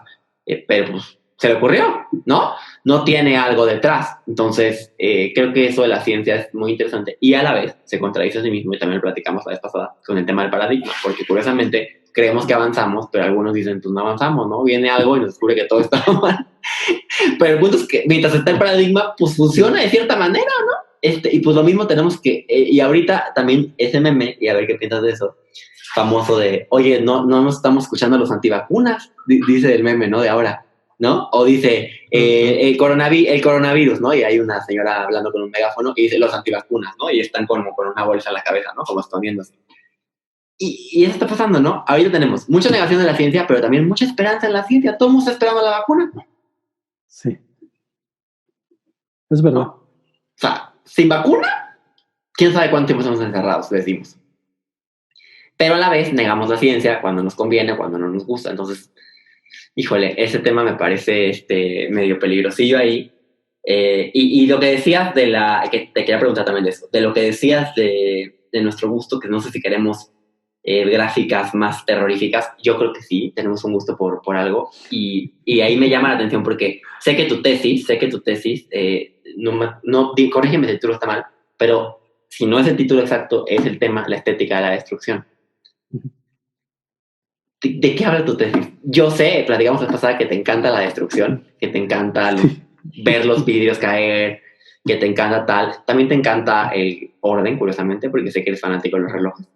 pero pues se le ocurrió, ¿no? No tiene algo detrás. Entonces, creo que eso de la ciencia es muy interesante y a la vez se contradice a sí mismo, y también lo platicamos la vez pasada con el tema del paradigma, porque curiosamente creemos que avanzamos, pero algunos dicen, pues no avanzamos, ¿no? Viene algo y nos descubre que todo está mal. Pero el punto es que mientras está el paradigma, pues funciona de cierta manera, ¿no? Y pues lo mismo tenemos que, y ahorita también ese meme, y a ver qué piensas de eso, famoso de, oye, no nos estamos escuchando a los antivacunas, dice el meme, ¿no? De ahora, ¿no? O dice, el coronavirus, ¿no? Y hay una señora hablando con un megáfono y dice los antivacunas, ¿no? Y están como con una bolsa en la cabeza, ¿no? Como escondiéndose. Y eso está pasando, ¿no? Ahorita tenemos mucha negación de la ciencia, pero también mucha esperanza en la ciencia. Todos esperamos la vacuna. Sí, es verdad. ¿no? O sea, sin vacuna, quién sabe cuánto tiempo estamos encerrados, decimos. Pero a la vez negamos la ciencia cuando nos conviene, cuando no nos gusta. Entonces, híjole, ese tema me parece medio peligrosillo ahí. Y lo que decías que te quería preguntar también de eso, de lo que decías de nuestro gusto, que no sé si queremos gráficas más terroríficas, yo creo que sí, tenemos un gusto por algo. Y ahí me llama la atención porque sé que tu tesis, corrígeme si el título está mal, pero si no es el título exacto, es el tema, la estética de la destrucción. ¿De qué habla tu tesis? Yo sé, platicamos la pasada, que te encanta la destrucción, que te encanta ver los vidrios caer, que te encanta tal. También te encanta el orden, curiosamente, porque sé que eres fanático de los relojes,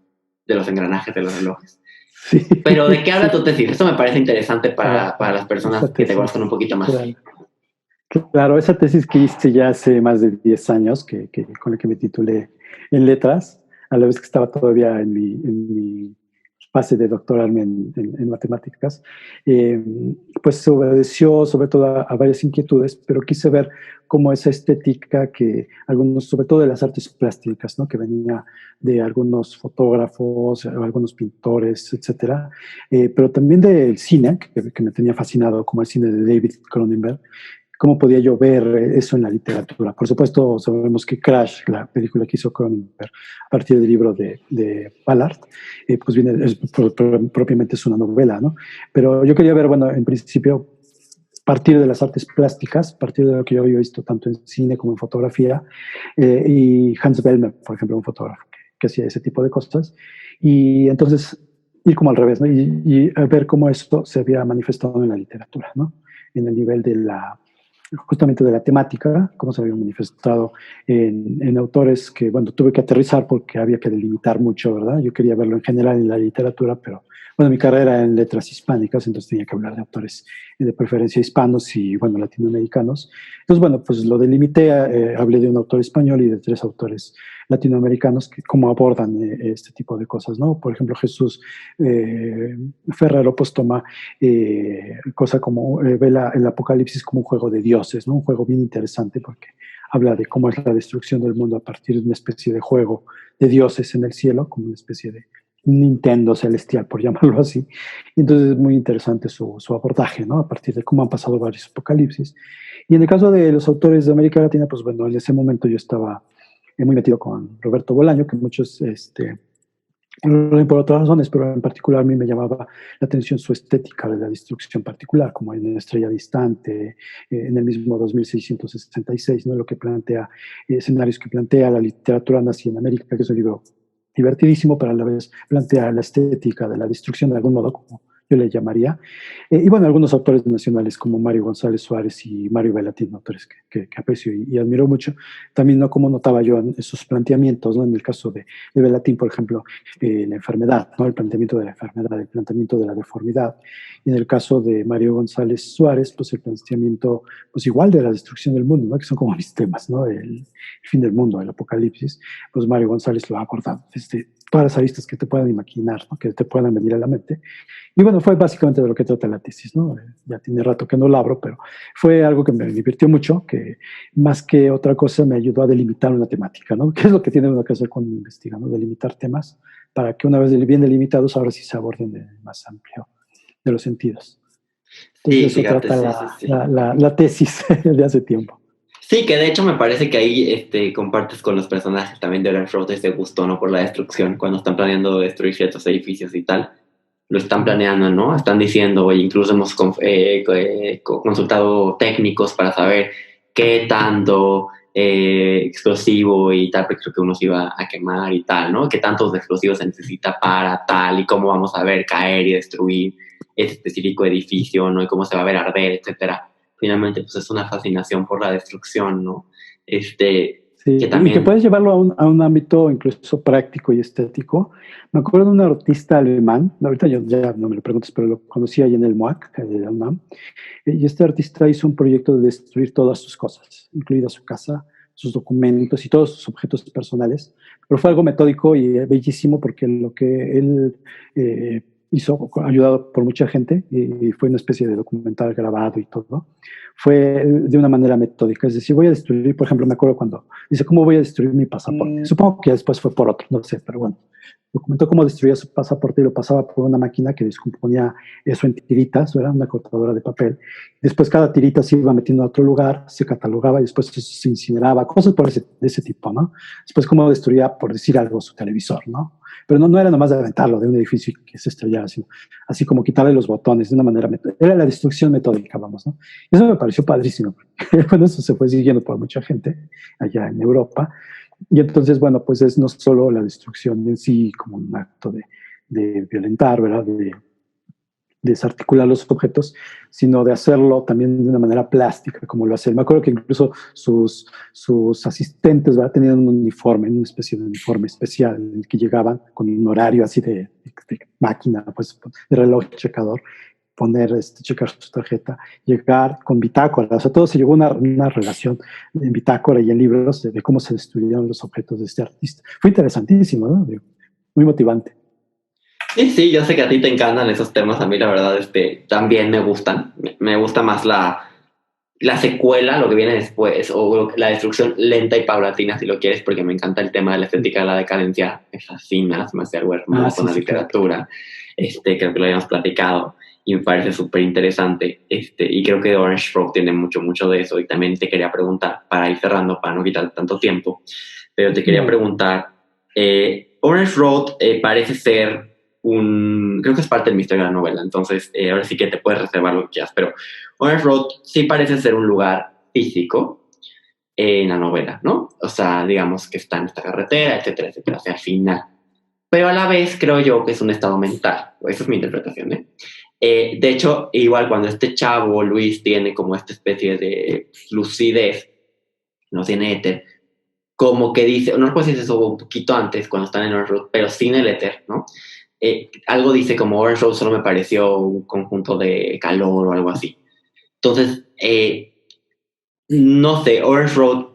de los engranajes de los relojes. Sí. Pero ¿de qué habla tu tesis? Eso me parece interesante para las personas que te conozcan un poquito más. Claro, esa tesis que hice ya hace más de 10 años, con la que me titulé en letras, a la vez que estaba todavía en mi fase de doctorarme en matemáticas, pues se obedeció sobre todo a varias inquietudes, pero quise ver cómo esa estética que algunos, sobre todo de las artes plásticas, ¿no? Que venía de algunos fotógrafos, algunos pintores, etcétera, pero también del cine, que me tenía fascinado, como el cine de David Cronenberg. ¿Cómo podía yo ver eso en la literatura? Por supuesto, sabemos que Crash, la película que hizo Cronenberg a partir del libro de Ballard, pues viene, propiamente es una novela, ¿no? Pero yo quería ver, bueno, en principio, partir de las artes plásticas, partir de lo que yo había visto tanto en cine como en fotografía, y Hans Bellmer, por ejemplo, un fotógrafo que hacía ese tipo de cosas, y entonces ir como al revés, ¿no? Y ver cómo esto se había manifestado en la literatura, ¿no? En el nivel de justamente de la temática, cómo se había manifestado en autores que, bueno, tuve que aterrizar porque había que delimitar mucho, ¿verdad? Yo quería verlo en general en la literatura, pero, bueno, mi carrera era en letras hispánicas, entonces tenía que hablar de autores de preferencia hispanos y, bueno, latinoamericanos. Entonces, bueno, pues lo delimité, hablé de un autor español y de 3 autores latinoamericanos que cómo abordan este tipo de cosas, ¿no? Por ejemplo, Jesús Ferrero pues toma cosa como ve el Apocalipsis como un juego de dioses, ¿no? Un juego bien interesante porque habla de cómo es la destrucción del mundo a partir de una especie de juego de dioses en el cielo, como una especie de Nintendo celestial, por llamarlo así. Y entonces es muy interesante su abordaje, ¿no? A partir de cómo han pasado varios apocalipsis. Y en el caso de los autores de América Latina, pues bueno, en ese momento yo estaba muy metido con Roberto Bolaño, que muchos lo ven por otras razones, pero en particular a mí me llamaba la atención su estética de la destrucción particular, como en Estrella Distante, en el mismo 2666, ¿no? Lo que plantea, escenarios que plantea la literatura nazi en América, que es un libro divertidísimo, pero a la vez plantea la estética de la destrucción de algún modo, como yo le llamaría. Y bueno, algunos autores nacionales como Mario González Suárez y Mario Bellatín, autores que aprecio y admiro mucho. También, ¿no? Como notaba yo en esos planteamientos, ¿no? En el caso de Bellatín, por ejemplo, la enfermedad, ¿no? El planteamiento de la enfermedad, el planteamiento de la deformidad. Y en el caso de Mario González Suárez, pues el planteamiento, pues igual de la destrucción del mundo, ¿no? Que son como mis temas, ¿no? El fin del mundo, el apocalipsis, pues Mario González lo ha abordado desde todas las aristas que te puedan imaginar, ¿no? Que te puedan venir a la mente. Y bueno, fue básicamente de lo que trata la tesis, ¿no? Ya tiene rato que no la abro, pero fue algo que me divirtió mucho, que más que otra cosa me ayudó a delimitar una temática, ¿no? ¿Qué es lo que tiene uno que hacer cuando investiga, ¿no? Delimitar temas para que una vez bien delimitados, ahora sí se aborden de más amplio de los sentidos. Entonces, Sí, de eso fíjate, trata sí. la tesis de hace tiempo. Sí, que de hecho me parece que ahí compartes con los personajes también de Death Road ese gusto, ¿no? Por la destrucción, cuando están planeando destruir ciertos edificios y tal. Lo están planeando, ¿no? Están diciendo, oye, incluso hemos consultado técnicos para saber qué tanto explosivo y tal, porque creo que uno se iba a quemar y tal, ¿no? Qué tantos explosivos se necesita para tal y cómo vamos a ver caer y destruir ese específico edificio, ¿no? Y cómo se va a ver arder, etcétera. Finalmente, pues es una fascinación por la destrucción, ¿no? Sí, Que y que también. puedes llevarlo a un ámbito incluso práctico y estético. Me acuerdo de un artista alemán, ahorita yo ya no me lo preguntes, pero lo conocí ahí en el MOAC, de la UNAM, y este artista hizo un proyecto de destruir todas sus cosas, incluida su casa, sus documentos y todos sus objetos personales, pero fue algo metódico y bellísimo porque lo que él ayudado por mucha gente, y fue una especie de documental grabado y todo, fue de una manera metódica. Es decir, voy a destruir, por ejemplo, me acuerdo cuando dice, ¿cómo voy a destruir mi pasaporte? Supongo que después fue por otro, no sé, pero bueno. Documentó cómo destruía su pasaporte y lo pasaba por una máquina que descomponía eso en tiritas, era una cortadora de papel. Después cada tirita se iba metiendo a otro lugar, se catalogaba y después se incineraba, cosas de ese tipo, ¿no? Después cómo destruía, por decir algo, su televisor, ¿no? Pero no era nomás de aventarlo de un edificio que se estrellara, así como quitarle los botones de una manera metódica. Era la destrucción metódica, vamos, ¿no? Eso me pareció padrísimo. Bueno, eso se fue siguiendo por mucha gente allá en Europa. Y entonces, bueno, pues es no solo la destrucción en sí como un acto de violentar, ¿verdad? De desarticular los objetos, sino de hacerlo también de una manera plástica, como lo hace. Me acuerdo que incluso sus asistentes, ¿verdad? Tenían un uniforme, una especie de uniforme especial en el que llegaban con un horario así de máquina, pues de reloj checador, poner, checar su tarjeta, llegar con bitácora. O sea, todo se llevó una relación en bitácora y en libros de cómo se destruyeron los objetos de este artista. Fue interesantísimo, ¿no? Muy motivante. Sí, sí, yo sé que a ti te encantan esos temas, a mí la verdad también me gustan. Me gusta más la secuela, lo que viene después, o la destrucción lenta y paulatina, si lo quieres, porque me encanta el tema de la estética de la decadencia, me fascina, me hace algo hermoso Sí, en la sí, literatura, creo que lo habíamos platicado, y me parece súper interesante, y creo que Orange Road tiene mucho, mucho de eso, y también te quería preguntar, para ir cerrando, para no quitar tanto tiempo, pero te quería preguntar, Orange Road parece ser creo que es parte del misterio de la novela, entonces ahora sí que te puedes reservar lo que quieras, pero Orange Road sí parece ser un lugar físico en la novela, ¿no? O sea, digamos que está en esta carretera, etcétera, etcétera, hacia el final. Pero a la vez creo yo que es un estado mental, esa es mi interpretación, ¿eh? De hecho, igual cuando este chavo, Luis, tiene como esta especie de lucidez, no tiene éter, como que dice, no recuerdo si es eso un poquito antes, cuando están en Orange Road, pero sin el éter, ¿no? Algo dice como Orange Road solo me pareció un conjunto de calor o algo así. Entonces, no sé, Orange Road,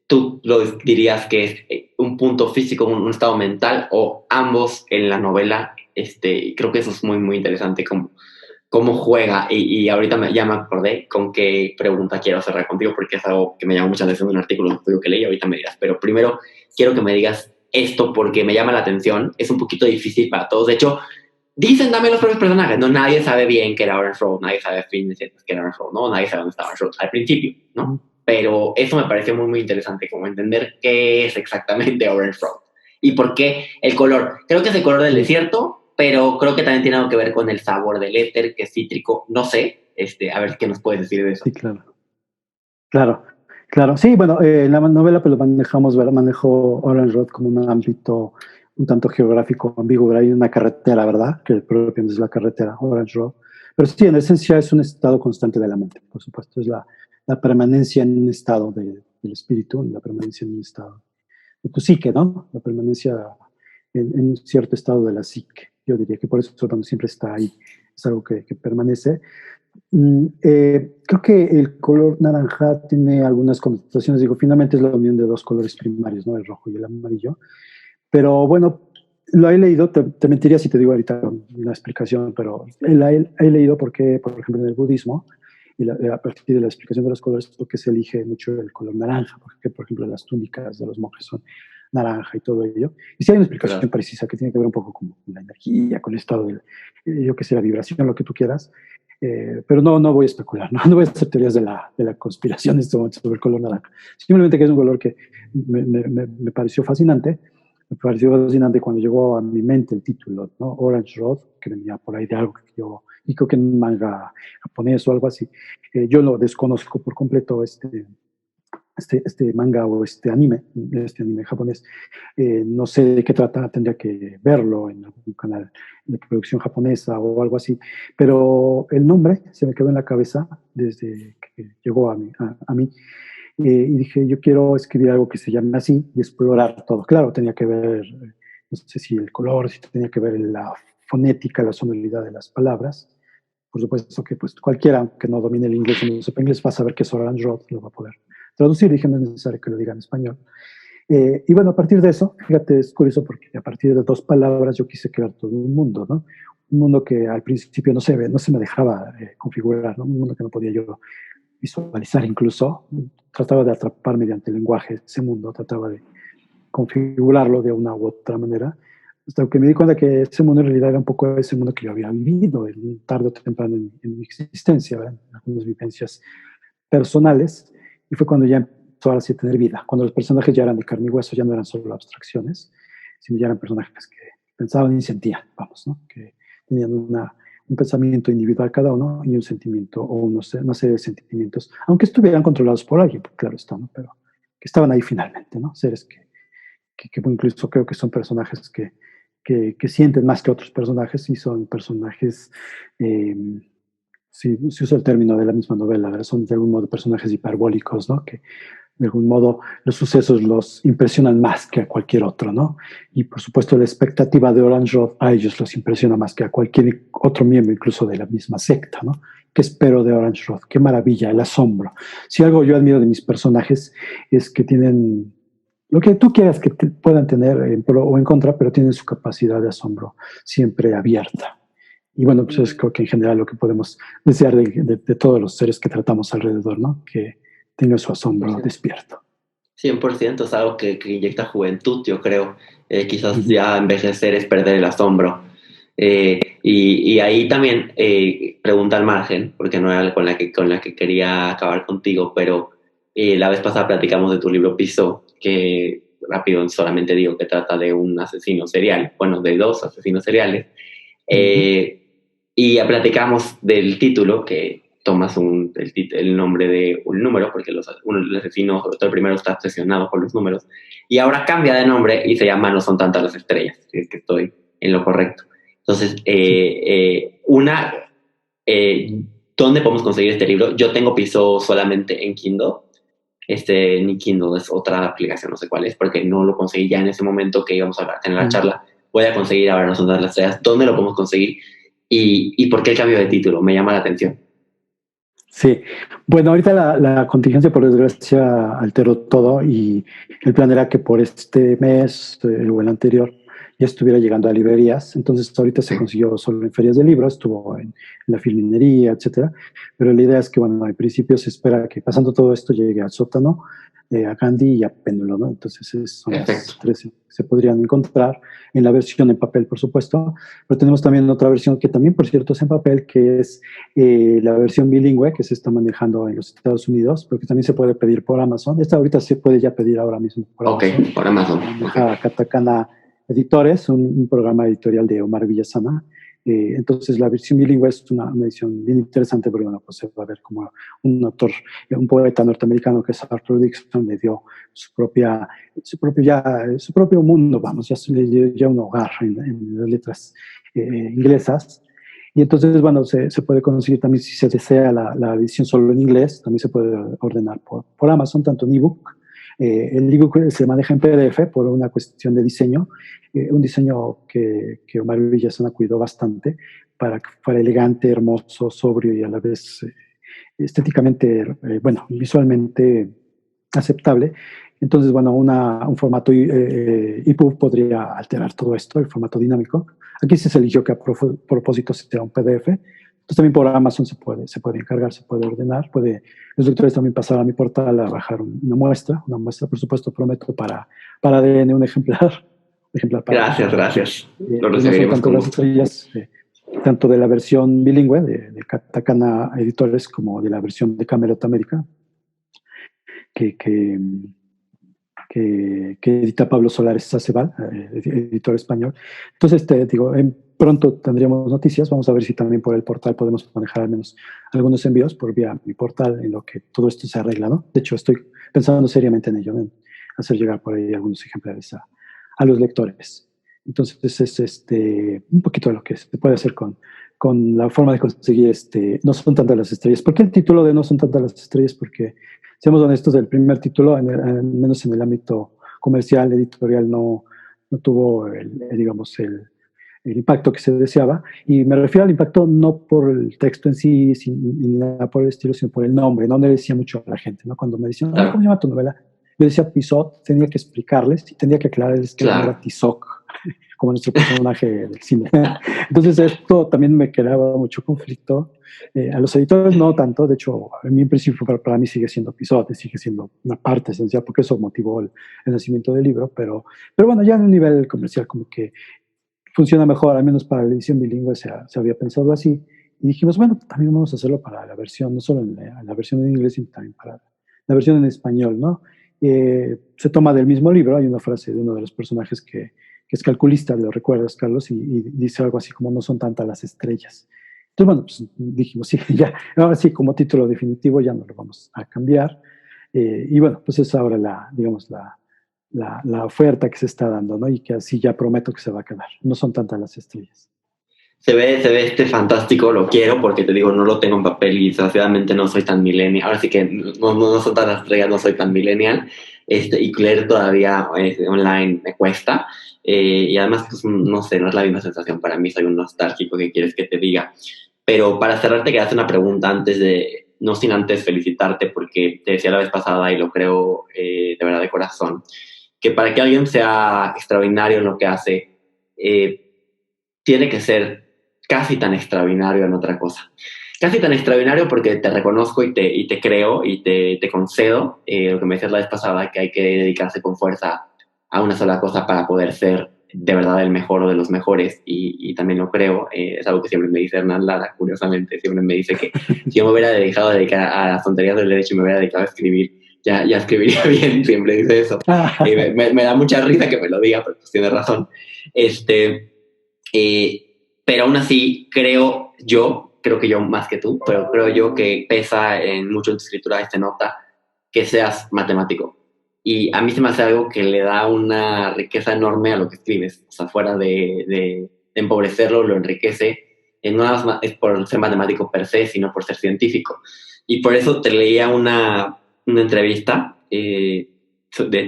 tú lo dirías que es un punto físico, un estado mental, o ambos en la novela. Creo que eso es muy, muy interesante, cómo juega. Y ahorita ya me acordé con qué pregunta quiero cerrar contigo, porque es algo que me llama mucha atención de un artículo que leí, ahorita me dirás. Pero primero quiero que me digas esto porque me llama la atención. Es un poquito difícil para todos. De hecho, dicen también los propios personajes, no, nadie sabe bien que era Orange Road, nadie sabe fin de que era Orange Road, no, nadie sabe dónde estaba Orange Road al principio, ¿no? Pero eso me pareció muy, muy interesante, como entender qué es exactamente Orange Road y por qué el color. Creo que es el color del desierto, pero creo que también tiene algo que ver con el sabor del éter, que es cítrico, no sé, a ver qué nos puedes decir de eso. Sí, claro. Claro, claro. Sí, bueno, en la novela pues lo manejamos, ¿verdad? Manejo Orange Road como un ámbito un tanto geográfico ambiguo, ¿verdad? Hay una carretera, ¿verdad? Que el propio es la carretera, Orange Road. Pero sí, en esencia es un estado constante de la mente, por supuesto. Es la permanencia en un estado del espíritu, la permanencia en un estado de tu psique, ¿no? La permanencia en un cierto estado de la psique. Yo diría que por eso cuando siempre está ahí, es algo que permanece. Creo que el color naranja tiene algunas connotaciones. Digo, finalmente es la unión de dos colores primarios, ¿no? El rojo y el amarillo. Pero bueno, lo he leído, te mentiría si te digo ahorita la explicación, pero he leído porque, por ejemplo, en el budismo, a partir de la explicación de los colores, porque se elige mucho el color naranja, porque, por ejemplo, las túnicas de los monjes son naranja y todo ello. Y sí hay una explicación Claro. precisa que tiene que ver un poco con la energía, con el estado de, yo que sé, la vibración, lo que tú quieras. Pero no voy a especular, no voy a hacer teorías de la conspiración en este momento sobre el color naranja. Simplemente que es un color que me pareció fascinante. Me pareció fascinante cuando llegó a mi mente el título, ¿no? Orange Road, que venía por ahí de algo que yo, y creo que en un manga japonés o algo así. Yo lo desconozco por completo, este manga o este anime japonés. No sé de qué trata, tendría que verlo en algún canal de producción japonesa o algo así, pero el nombre se me quedó en la cabeza desde que llegó a mí. Y dije, yo quiero escribir algo que se llame así y explorar todo. Claro, tenía que ver, no sé si el color, si tenía que ver la fonética, la sonoridad de las palabras. Por supuesto que pues cualquiera que no domine el inglés o no sepa inglés va a saber que es Orange Road, lo va a poder traducir. Dije, no es necesario que lo diga en español. Y bueno, a partir de eso, fíjate, es curioso porque a partir de 2 palabras yo quise crear todo un mundo, ¿no? Un mundo que al principio no se me dejaba configurar, ¿no? Un mundo que no podía yo visualizar incluso. Trataba de atrapar mediante el lenguaje ese mundo, trataba de configurarlo de una u otra manera, hasta que me di cuenta que ese mundo en realidad era un poco ese mundo que yo había vivido tarde o temprano en mi existencia, ¿verdad? En algunas vivencias personales, y fue cuando ya empezó ahora sí a tener vida, cuando los personajes ya eran de carne y hueso, ya no eran solo abstracciones, sino ya eran personajes que pensaban y sentían, vamos, ¿no? Que tenían un pensamiento individual cada uno y un sentimiento o una serie de sentimientos, aunque estuvieran controlados por alguien, claro está, ¿no? Pero que estaban ahí finalmente, ¿no? Seres que incluso creo que son personajes que sienten más que otros personajes y son personajes, si uso el término de la misma novela, ¿verdad? Son de algún modo personajes hiperbólicos, ¿no? Que de algún modo los sucesos los impresionan más que a cualquier otro, ¿no? Y por supuesto la expectativa de Orange Road a ellos los impresiona más que a cualquier otro miembro, incluso de la misma secta, ¿no? ¿Qué espero de Orange Road? Qué maravilla, el asombro. Si algo yo admiro de mis personajes es que tienen lo que tú quieras que puedan tener en pro o en contra, pero tienen su capacidad de asombro siempre abierta. Y bueno, pues es creo que en general lo que podemos desear de todos los seres que tratamos alrededor, ¿no? Que tenga su asombro despierto. 100% es algo que inyecta juventud, yo creo. Quizás ya envejecer es perder el asombro. Y ahí también, pregunta al margen, porque no era con la que quería acabar contigo, pero la vez pasada platicamos de tu libro Piso, que rápido solamente digo que trata de un asesino serial, bueno, de 2 asesinos seriales. Y ya platicamos del título, que tomas el nombre de un número, porque los asesinos, sobre todo el primero, está obsesionado con los números, y ahora cambia de nombre y se llama No son tantas las estrellas, si es que estoy en lo correcto. Entonces, ¿dónde podemos conseguir este libro? Yo tengo Piso solamente en Kindle. Ni Kindle es otra aplicación, no sé cuál es, porque no lo conseguí ya en ese momento que íbamos a tener la charla. Voy a conseguir ahora No son tantas las estrellas. ¿Dónde lo podemos conseguir? ¿Y por qué el cambio de título? Me llama la atención. Sí, bueno, ahorita la contingencia por desgracia alteró todo y el plan era que por este mes o el anterior ya estuviera llegando a librerías, entonces ahorita se consiguió solo en ferias de libros, estuvo en la filminería, etcétera, pero la idea es que, bueno, al principio se espera que pasando todo esto llegue al sótano, a Gandhi y a Péndulo, ¿no? Entonces son las 3 que se podrían encontrar en la versión en papel, por supuesto, pero tenemos también otra versión que también, por cierto, es en papel, que es la versión bilingüe que se está manejando en los Estados Unidos, porque también se puede pedir por Amazon. Esta ahorita se puede ya pedir ahora mismo por Amazon. Ok, por Amazon. Maneja Katakana Editores, un programa editorial de Omar Villasana. Entonces la versión bilingüe es una edición bien interesante, porque bueno, pues se va a ver como un autor, un poeta norteamericano que es Arthur Dixon, le dio su propio mundo, vamos, le dio ya un hogar en las letras inglesas. Y entonces, bueno, se puede conseguir también, si se desea la edición solo en inglés, también se puede ordenar por Amazon, tanto en ebook. El ebook se maneja en PDF por una cuestión de diseño, un diseño que Omar Villasana cuidó bastante para que fuera elegante, hermoso, sobrio y a la vez estéticamente, bueno, visualmente aceptable. Entonces, bueno, un formato EPUB podría alterar todo esto, el formato dinámico. Aquí se eligió que a propósito sea un PDF. Entonces también por Amazon se puede encargar, se puede ordenar. Los lectores también pasar a mi portal a bajar una muestra, por supuesto, prometo para ADN un ejemplar. Para, gracias. Lo recibiremos con gusto. Tanto de la versión bilingüe de Katakana Editores como de la versión de Camelot América, que edita Pablo Solares Acebal, editor español. Entonces, digo, pronto tendríamos noticias. Vamos a ver si también por el portal podemos manejar al menos algunos envíos por vía mi portal en lo que todo esto se arregla, ¿no? De hecho, estoy pensando seriamente en ello, en hacer llegar por ahí algunos ejemplares a los lectores. Entonces, es un poquito de lo que se puede hacer con la forma de conseguir No son tantas las estrellas. ¿Por qué el título de No son tantas las estrellas? Porque, seamos honestos, el primer título, al menos en el ámbito comercial, editorial, no tuvo digamos, el impacto que se deseaba. Y me refiero al impacto no por el texto en sí, ni nada por el estilo, sino por el nombre. No le decía mucho a la gente, ¿no? Cuando me decían, ¿cómo se llama tu novela? yo decía Tizot, tenía que explicarles y tenía que aclararles que no era Tizoc, como nuestro personaje del cine. Entonces esto también me creaba mucho conflicto. A los editores no tanto, de hecho, en mi principio para mí sigue siendo Tizot, sigue siendo una parte esencial, porque eso motivó el nacimiento del libro, pero bueno, ya en un nivel comercial como que funciona mejor, al menos para la edición bilingüe se había pensado así. Y dijimos, bueno, también vamos a hacerlo para la versión, no solo en la versión en inglés, sino también para la versión en español, ¿no? Se toma del mismo libro, hay una frase de uno de los personajes que es calculista, lo recuerdas, Carlos, y dice algo así como no son tantas las estrellas. Entonces, bueno, pues dijimos, sí, ya, ahora sí, como título definitivo ya no lo vamos a cambiar. Y bueno, pues es ahora digamos, la oferta que se está dando, ¿no? Y que así ya prometo que se va a quedar. No son tantas las estrellas. Se ve este fantástico, lo quiero porque te digo, no lo tengo en papel y desgraciadamente no soy tan millennial. Ahora sí que no son tan las estrellas, no soy tan millennial. Y leer todavía online me cuesta. Y además, pues no sé, no es la misma sensación para mí, soy un nostálgico que quieres que te diga. Pero para cerrar te quería hacer una pregunta antes de, no sin antes felicitarte porque te decía la vez pasada y lo creo de verdad de corazón, que para que alguien sea extraordinario en lo que hace, tiene que ser casi tan extraordinario en otra cosa. Casi tan extraordinario porque te reconozco y te creo y te concedo lo que me decías la vez pasada, que hay que dedicarse con fuerza a una sola cosa para poder ser de verdad el mejor o de los mejores, y también lo creo. Es algo que siempre me dice Hernán Lara, curiosamente, siempre me dice que si yo me hubiera dedicado a dedicar a las tonterías del derecho y me hubiera dedicado a escribir, ya escribiría bien, siempre dice eso. Me da mucha risa que me lo diga, pero pues tiene razón. Pero aún así creo que yo más que tú, pero creo yo que pesa mucho en tu escritura nota que seas matemático. Y a mí se me hace algo que le da una riqueza enorme a lo que escribes. O sea, fuera de empobrecerlo, lo enriquece. No nada más es por ser matemático per se, sino por ser científico. Y por eso te leía una entrevista de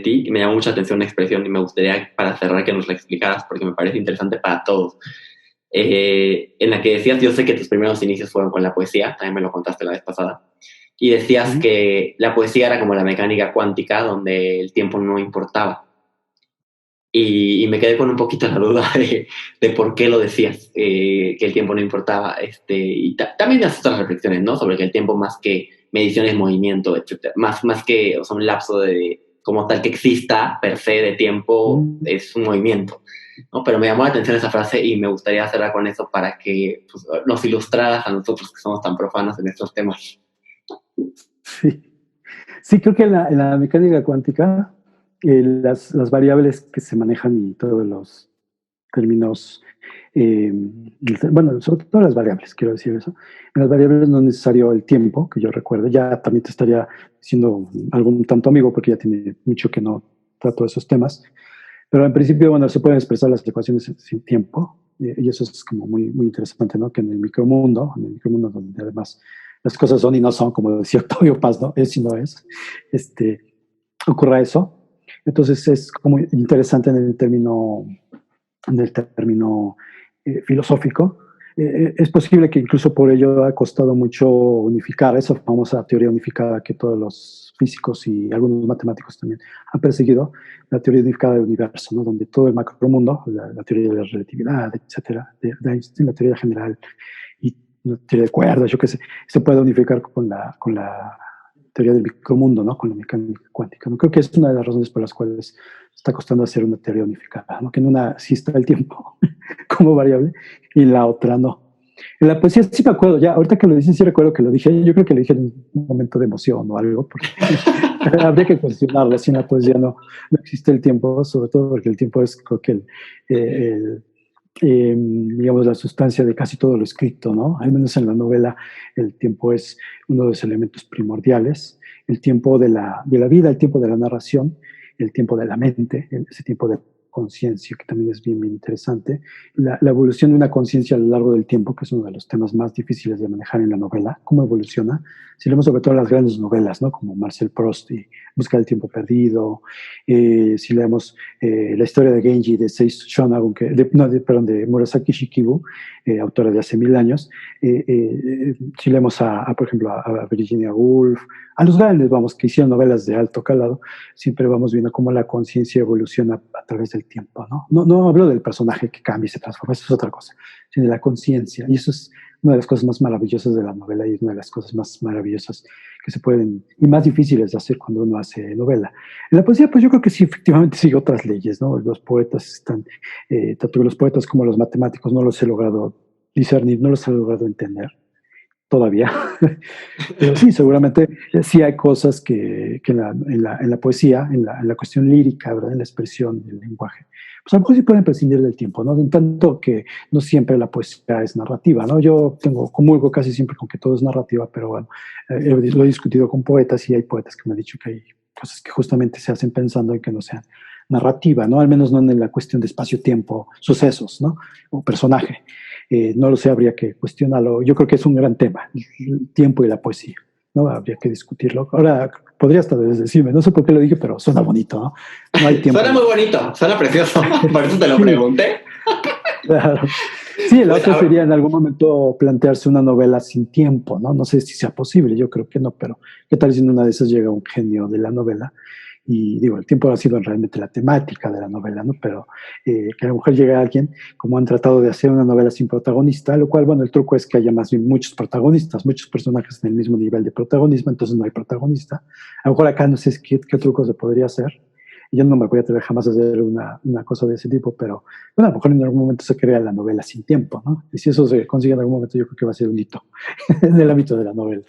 ti, y me llamó mucha atención una expresión y me gustaría, para cerrar, que nos la explicaras porque me parece interesante para todos. En la que decías, yo sé que tus primeros inicios fueron con la poesía, también me lo contaste la vez pasada, y decías que la poesía era como la mecánica cuántica donde el tiempo no importaba. Y me quedé con un poquito la duda de por qué lo decías, que el tiempo no importaba. Y también haces otras reflexiones, ¿no? Sobre que el tiempo, más que medición, es movimiento, etc. Más que, o sea, un lapso de como tal que exista per se de tiempo, es un movimiento, ¿no? Pero me llamó la atención esa frase y me gustaría hacerla con eso para que pues, nos ilustraras a nosotros que somos tan profanos en estos temas. Sí, creo que en la mecánica cuántica las variables que se manejan y todos los términos, bueno, sobre todo las variables, quiero decir eso. En las variables no es necesario el tiempo, que yo recuerde. Ya también te estaría diciendo algún tanto amigo, porque ya tiene mucho que no trato esos temas. Pero en principio, bueno, se pueden expresar las ecuaciones sin tiempo, y eso es como muy, muy interesante, ¿no? Que en el micromundo donde además las cosas son y no son, como decía Octavio Paz, ¿no? Es y no es, ocurra eso. Entonces es como interesante en el término filosófico. Es posible que incluso por ello ha costado mucho unificar esa famosa teoría unificada que todos los físicos y algunos matemáticos también han perseguido, la teoría unificada del universo, ¿no? Donde todo el macromundo, la teoría de la relatividad, etcétera, de Einstein, la teoría general y la teoría de cuerdas, yo qué sé, se puede unificar con la teoría del micromundo, ¿no? Con la mecánica cuántica, ¿no? Creo que es una de las razones por las cuales está costando hacer una teoría unificada, ¿no? Que en una sí está el tiempo como variable y en la otra no. En la poesía sí me acuerdo, ya ahorita que lo dices sí recuerdo que lo dije, yo creo que lo dije en un momento de emoción o algo, porque habría que cuestionarlo, si en la poesía no existe el tiempo, sobre todo porque el tiempo es, creo que digamos, la sustancia de casi todo lo escrito, ¿no? Al menos en la novela el tiempo es uno de los elementos primordiales, el tiempo de la vida, el tiempo de la narración, el tiempo de la mente, ese tiempo de conciencia, que también es bien, bien interesante. La evolución de una conciencia a lo largo del tiempo, que es uno de los temas más difíciles de manejar en la novela, cómo evoluciona. Si leemos sobre todo las grandes novelas, ¿no? Como Marcel Proust y Busca del tiempo perdido, si leemos la historia de Genji de Seishu Shonagon, perdón, de Murasaki Shikibu, autora de hace 1000 años, si leemos por ejemplo, a Virginia Woolf, a los grandes, vamos, que hicieron novelas de alto calado, siempre vamos viendo cómo la conciencia evoluciona a través del tiempo, ¿no? No hablo del personaje que cambia y se transforma, eso es otra cosa, sino de la conciencia. Y eso es una de las cosas más maravillosas de la novela y es una de las cosas más maravillosas que se pueden, y más difíciles de hacer cuando uno hace novela. En la poesía, pues yo creo que sí, efectivamente sigue otras leyes, ¿no? Los poetas están, tanto los poetas como los matemáticos no los he logrado discernir, no los he logrado entender todavía. Pero sí, seguramente sí hay cosas que en la poesía, en la cuestión lírica, ¿verdad? En la expresión del lenguaje, pues a lo mejor sí pueden prescindir del tiempo, ¿no? En tanto que no siempre la poesía es narrativa, ¿no? Yo comulgo casi siempre con que todo es narrativa, pero bueno, lo he discutido con poetas y hay poetas que me han dicho que hay cosas que justamente se hacen pensando en que no sean narrativa, ¿no? Al menos no en la cuestión de espacio-tiempo, sucesos, ¿no? O personaje. No lo sé, habría que cuestionarlo. Yo creo que es un gran tema, el tiempo y la poesía, ¿no? Habría que discutirlo. Ahora, podría hasta decirme, no sé por qué lo dije, pero suena bonito, ¿no? No hay tiempo. Suena muy bonito, suena precioso, por eso te lo sí, pregunté. Claro. Sí, el otro sería en algún momento plantearse una novela sin tiempo, ¿no? No sé si sea posible, yo creo que no, pero ¿qué tal si en una de esas llega un genio de la novela? Y digo, el tiempo ha sido realmente la temática de la novela, ¿no? Pero que a lo mejor llegue alguien, como han tratado de hacer una novela sin protagonista, lo cual, bueno, el truco es que haya más bien muchos protagonistas, muchos personajes en el mismo nivel de protagonismo, entonces no hay protagonista. A lo mejor acá no sé qué truco se podría hacer. Yo no me voy a atrever jamás a hacer una cosa de ese tipo, pero bueno, a lo mejor en algún momento se crea la novela sin tiempo, ¿no? Y si eso se consigue en algún momento, yo creo que va a ser un hito en el ámbito de la novela.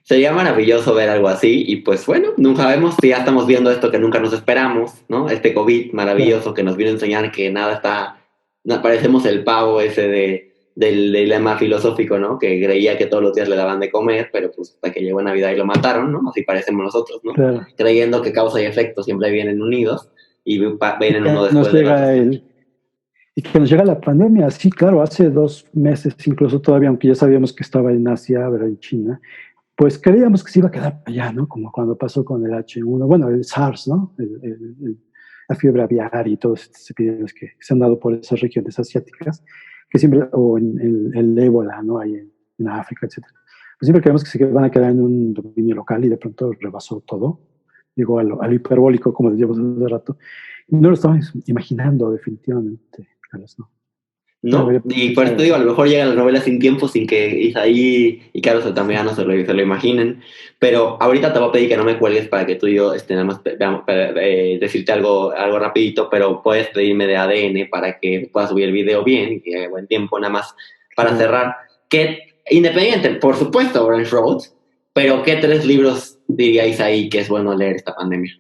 Sería maravilloso ver algo así y pues bueno, nunca vemos si ya estamos viendo esto que nunca nos esperamos, ¿no? Este COVID maravilloso que nos vino a enseñar que nada está, parecemos el pavo ese del dilema filosófico, ¿no? Que creía que todos los días le daban de comer, pero pues hasta que llegó Navidad y lo mataron, ¿no? Así parecemos nosotros, ¿no? Claro. Creyendo que causa y efecto siempre vienen unidos y vienen uno después del otro. Y que nos llega la pandemia, sí, claro, hace 2 meses, incluso todavía, aunque ya sabíamos que estaba en Asia, ¿verdad? En China, pues creíamos que se iba a quedar allá, ¿no? Como cuando pasó con el H1, bueno, el SARS, ¿no? La fiebre aviar y todas estas epidemias que se han dado por esas regiones asiáticas, que siempre, o en el ébola, ¿no? Ahí en África, etcétera. Pues siempre creemos que se van a quedar en un dominio local y de pronto rebasó todo, llegó a lo hiperbólico, como decíamos hace rato. No lo estábamos imaginando, definitivamente, Carlos, ¿no? ¿No? Y por eso te digo, a lo mejor llega la novela sin tiempo, sin que Isaí y Carlos Altamirano se lo imaginen, pero ahorita te voy a pedir que no me cuelgues para que tú y yo nada más decirte algo rapidito, pero puedes pedirme de ADN para que pueda subir el video bien y que buen tiempo, nada más para cerrar. Que independiente, por supuesto, Orange Road, pero ¿qué 3 libros diría Isaí que es bueno leer esta pandemia?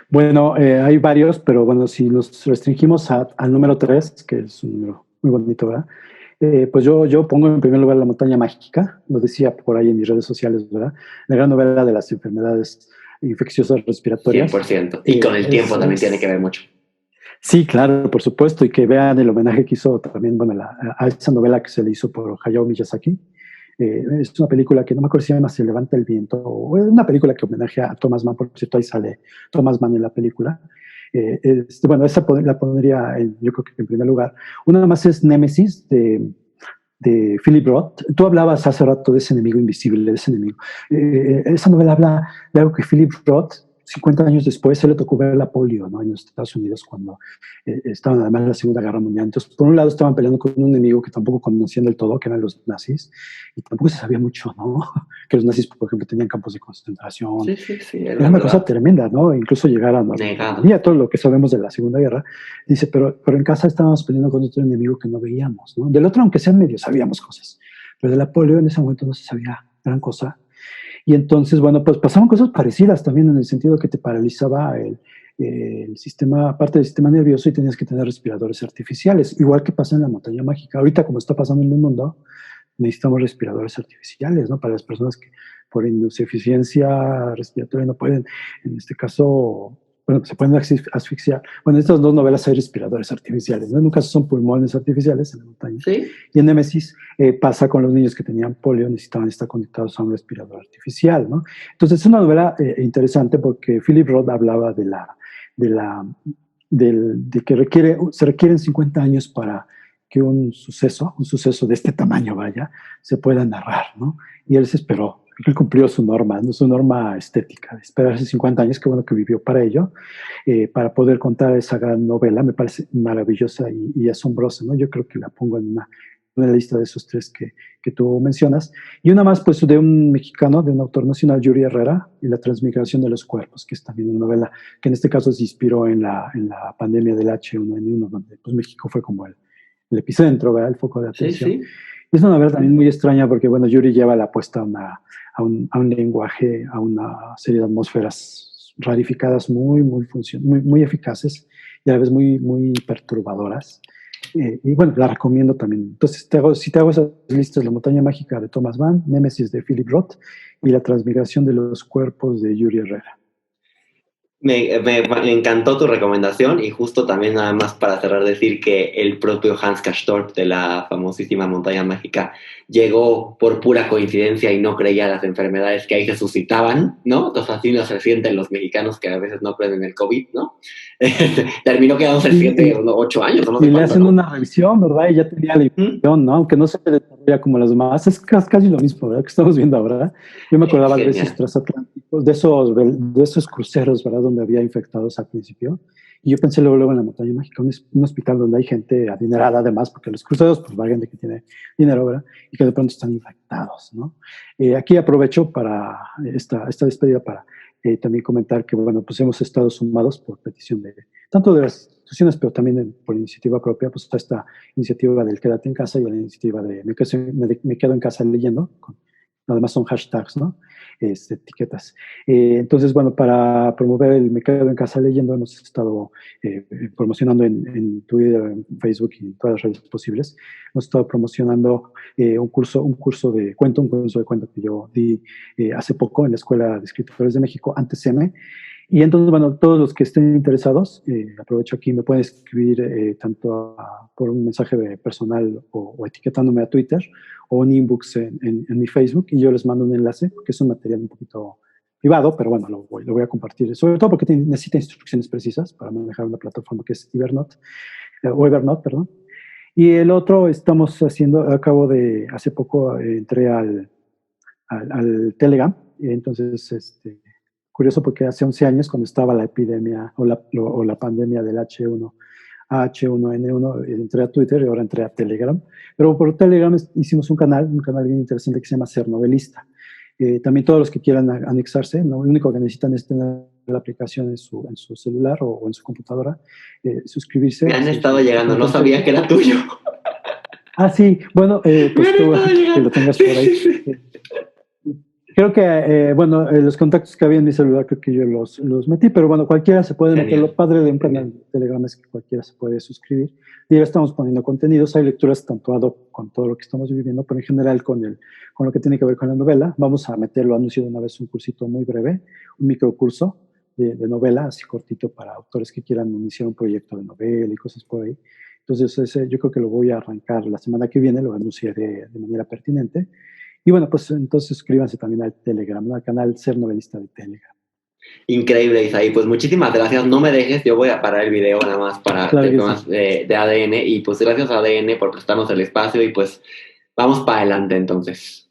Bueno, hay varios, pero bueno, si nos restringimos al número 3, que es un número muy bonito, ¿verdad? Pues yo pongo en primer lugar La montaña mágica, lo decía por ahí en mis redes sociales, ¿verdad? La gran novela de las enfermedades infecciosas respiratorias. 100%. Y con el tiempo también tiene que ver mucho. Sí, claro, por supuesto, y que vean el homenaje que hizo también, bueno, a esa novela que se le hizo por Hayao Miyazaki. Es una película que no me acuerdo si se llama Se levanta el viento, o es una película que homenajea a Thomas Mann, por cierto, ahí sale Thomas Mann en la película. Bueno, esa la pondría yo creo que en primer lugar. Una más es Némesis, de Philip Roth. Tú hablabas hace rato de ese enemigo invisible, de ese enemigo. Esa novela habla de algo que Philip Roth, 50 años después, se le tocó ver la polio, ¿no? En los Estados Unidos cuando estaban además en la Segunda Guerra Mundial. Entonces, por un lado estaban peleando con un enemigo que tampoco conocían del todo, que eran los nazis, y tampoco se sabía mucho, ¿no? Que los nazis, por ejemplo, tenían campos de concentración. Sí, era una cosa tremenda, ¿no? Incluso llegar a todo lo que sabemos de la Segunda Guerra. Dice, pero en casa estábamos peleando con otro enemigo que no veíamos, ¿no? Del otro, aunque sea medio, sabíamos cosas, pero de la polio en ese momento no se sabía gran cosa. Y entonces, bueno, pues pasaban cosas parecidas también en el sentido que te paralizaba el sistema, parte del sistema nervioso y tenías que tener respiradores artificiales, igual que pasa en la montaña mágica. Ahorita, como está pasando en el mundo, necesitamos respiradores artificiales, ¿no? Para las personas que por insuficiencia respiratoria no pueden, en este caso, bueno, se pueden asfixiar. Bueno, estas dos novelas hay respiradores artificiales, ¿no? En un caso son pulmones artificiales en la montaña. Sí. Y en Némesis pasa con los niños que tenían polio, necesitaban estar conectados a un respirador artificial, ¿no? Entonces es una novela interesante porque Philip Roth hablaba de que se requieren 50 años para que un suceso de este tamaño, vaya, se pueda narrar, ¿no? Y él se esperó. Él cumplió su norma, ¿no? Su norma estética, de esperarse 50 años, qué bueno que vivió para ello, para poder contar esa gran novela. Me parece maravillosa y asombrosa, ¿no? Yo creo que la pongo en una lista de esos tres que tú mencionas. Y una más, pues, de un mexicano, de un autor nacional, Yuri Herrera, y La transmigración de los cuerpos, que es también una novela que en este caso se inspiró en la pandemia del H1N1, donde pues, México fue como el epicentro, ¿verdad? El foco de atención. Sí, sí. Es una novela también muy extraña porque, bueno, Yuri lleva la apuesta a un lenguaje, a una serie de atmósferas rarificadas muy eficaces y a la vez muy perturbadoras. Y bueno, la recomiendo también. Entonces, si te hago esas listas, La montaña mágica de Thomas Mann, Némesis de Philip Roth y La transmigración de los cuerpos de Yuri Herrera. Me encantó tu recomendación y justo también nada más para cerrar decir que el propio Hans Castorp de la famosísima montaña mágica llegó por pura coincidencia y no creía las enfermedades que ahí se suscitaban, ¿no? Entonces así nos se sienten los mexicanos que a veces no creen en el COVID, ¿no? Terminó quedándose el 7, 8 años, no sé. Y le hacen una revisión, ¿verdad? Y ya tenía la infección, ¿no? Aunque no se desarrolla como las demás, es casi lo mismo, ¿verdad? Que estamos viendo ahora. Yo me acordaba de esos transatlánticos, de esos cruceros, ¿verdad? Donde había infectados al principio. Y yo pensé luego en la montaña mágica, un hospital donde hay gente adinerada además, porque los cruceros, pues va gente que tiene dinero, ¿verdad? Y que de pronto están infectados, ¿no? Aquí aprovecho para esta despedida para también comentar que, bueno, pues hemos estado sumados por petición de tanto de las instituciones, pero también por iniciativa propia, pues está esta iniciativa del Quédate en casa y la iniciativa de Me quedo en casa leyendo, además son hashtags, ¿no? Etiquetas. Entonces, bueno, para promover el Me quedo en casa leyendo, hemos estado promocionando en Twitter, en Facebook y en todas las redes posibles. Hemos estado promocionando un curso de cuento que yo di hace poco en la Escuela de Escritores de México, antes M. Y entonces, bueno, todos los que estén interesados, aprovecho aquí, me pueden escribir tanto por un mensaje personal o etiquetándome a Twitter o un inbox en mi Facebook y yo les mando un enlace, porque es un material un poquito privado, pero bueno, lo voy a compartir, sobre todo porque necesita instrucciones precisas para manejar una plataforma que es Evernote, perdón. Y el otro estamos hace poco entré al Telegram, y entonces, curioso porque hace 11 años, cuando estaba la epidemia o la pandemia del H1N1, entré a Twitter y ahora entré a Telegram. Pero por Telegram hicimos un canal bien interesante que se llama Ser Novelista. También todos los que quieran anexarse, ¿no? Lo único que necesitan es tener la aplicación en su celular o en su computadora, suscribirse. Me han estado llegando, no sabía que era tuyo. Ah, sí, bueno, pues tú que lo tengas por ahí. Creo que, los contactos que había en mi celular, creo que yo los metí, pero bueno, cualquiera se puede meter. Lo padre de un canal de Telegram es que cualquiera se puede suscribir. Y ya estamos poniendo contenidos, hay lecturas tanto ad hoc con todo lo que estamos viviendo, pero en general con lo que tiene que ver con la novela. Vamos a meterlo, anuncio de una vez, un cursito muy breve, un microcurso de novela, así cortito, para autores que quieran iniciar un proyecto de novela y cosas por ahí. Entonces, yo creo que lo voy a arrancar la semana que viene, lo anunciaré de manera pertinente. Y bueno, pues entonces suscríbanse también al Telegram, ¿no? Al canal Ser Novelista de Telegram. Increíble, Isaí. Pues muchísimas gracias. No me dejes, yo voy a parar el video nada más para temas de ADN. Y pues gracias a ADN por prestarnos el espacio y pues vamos para adelante entonces.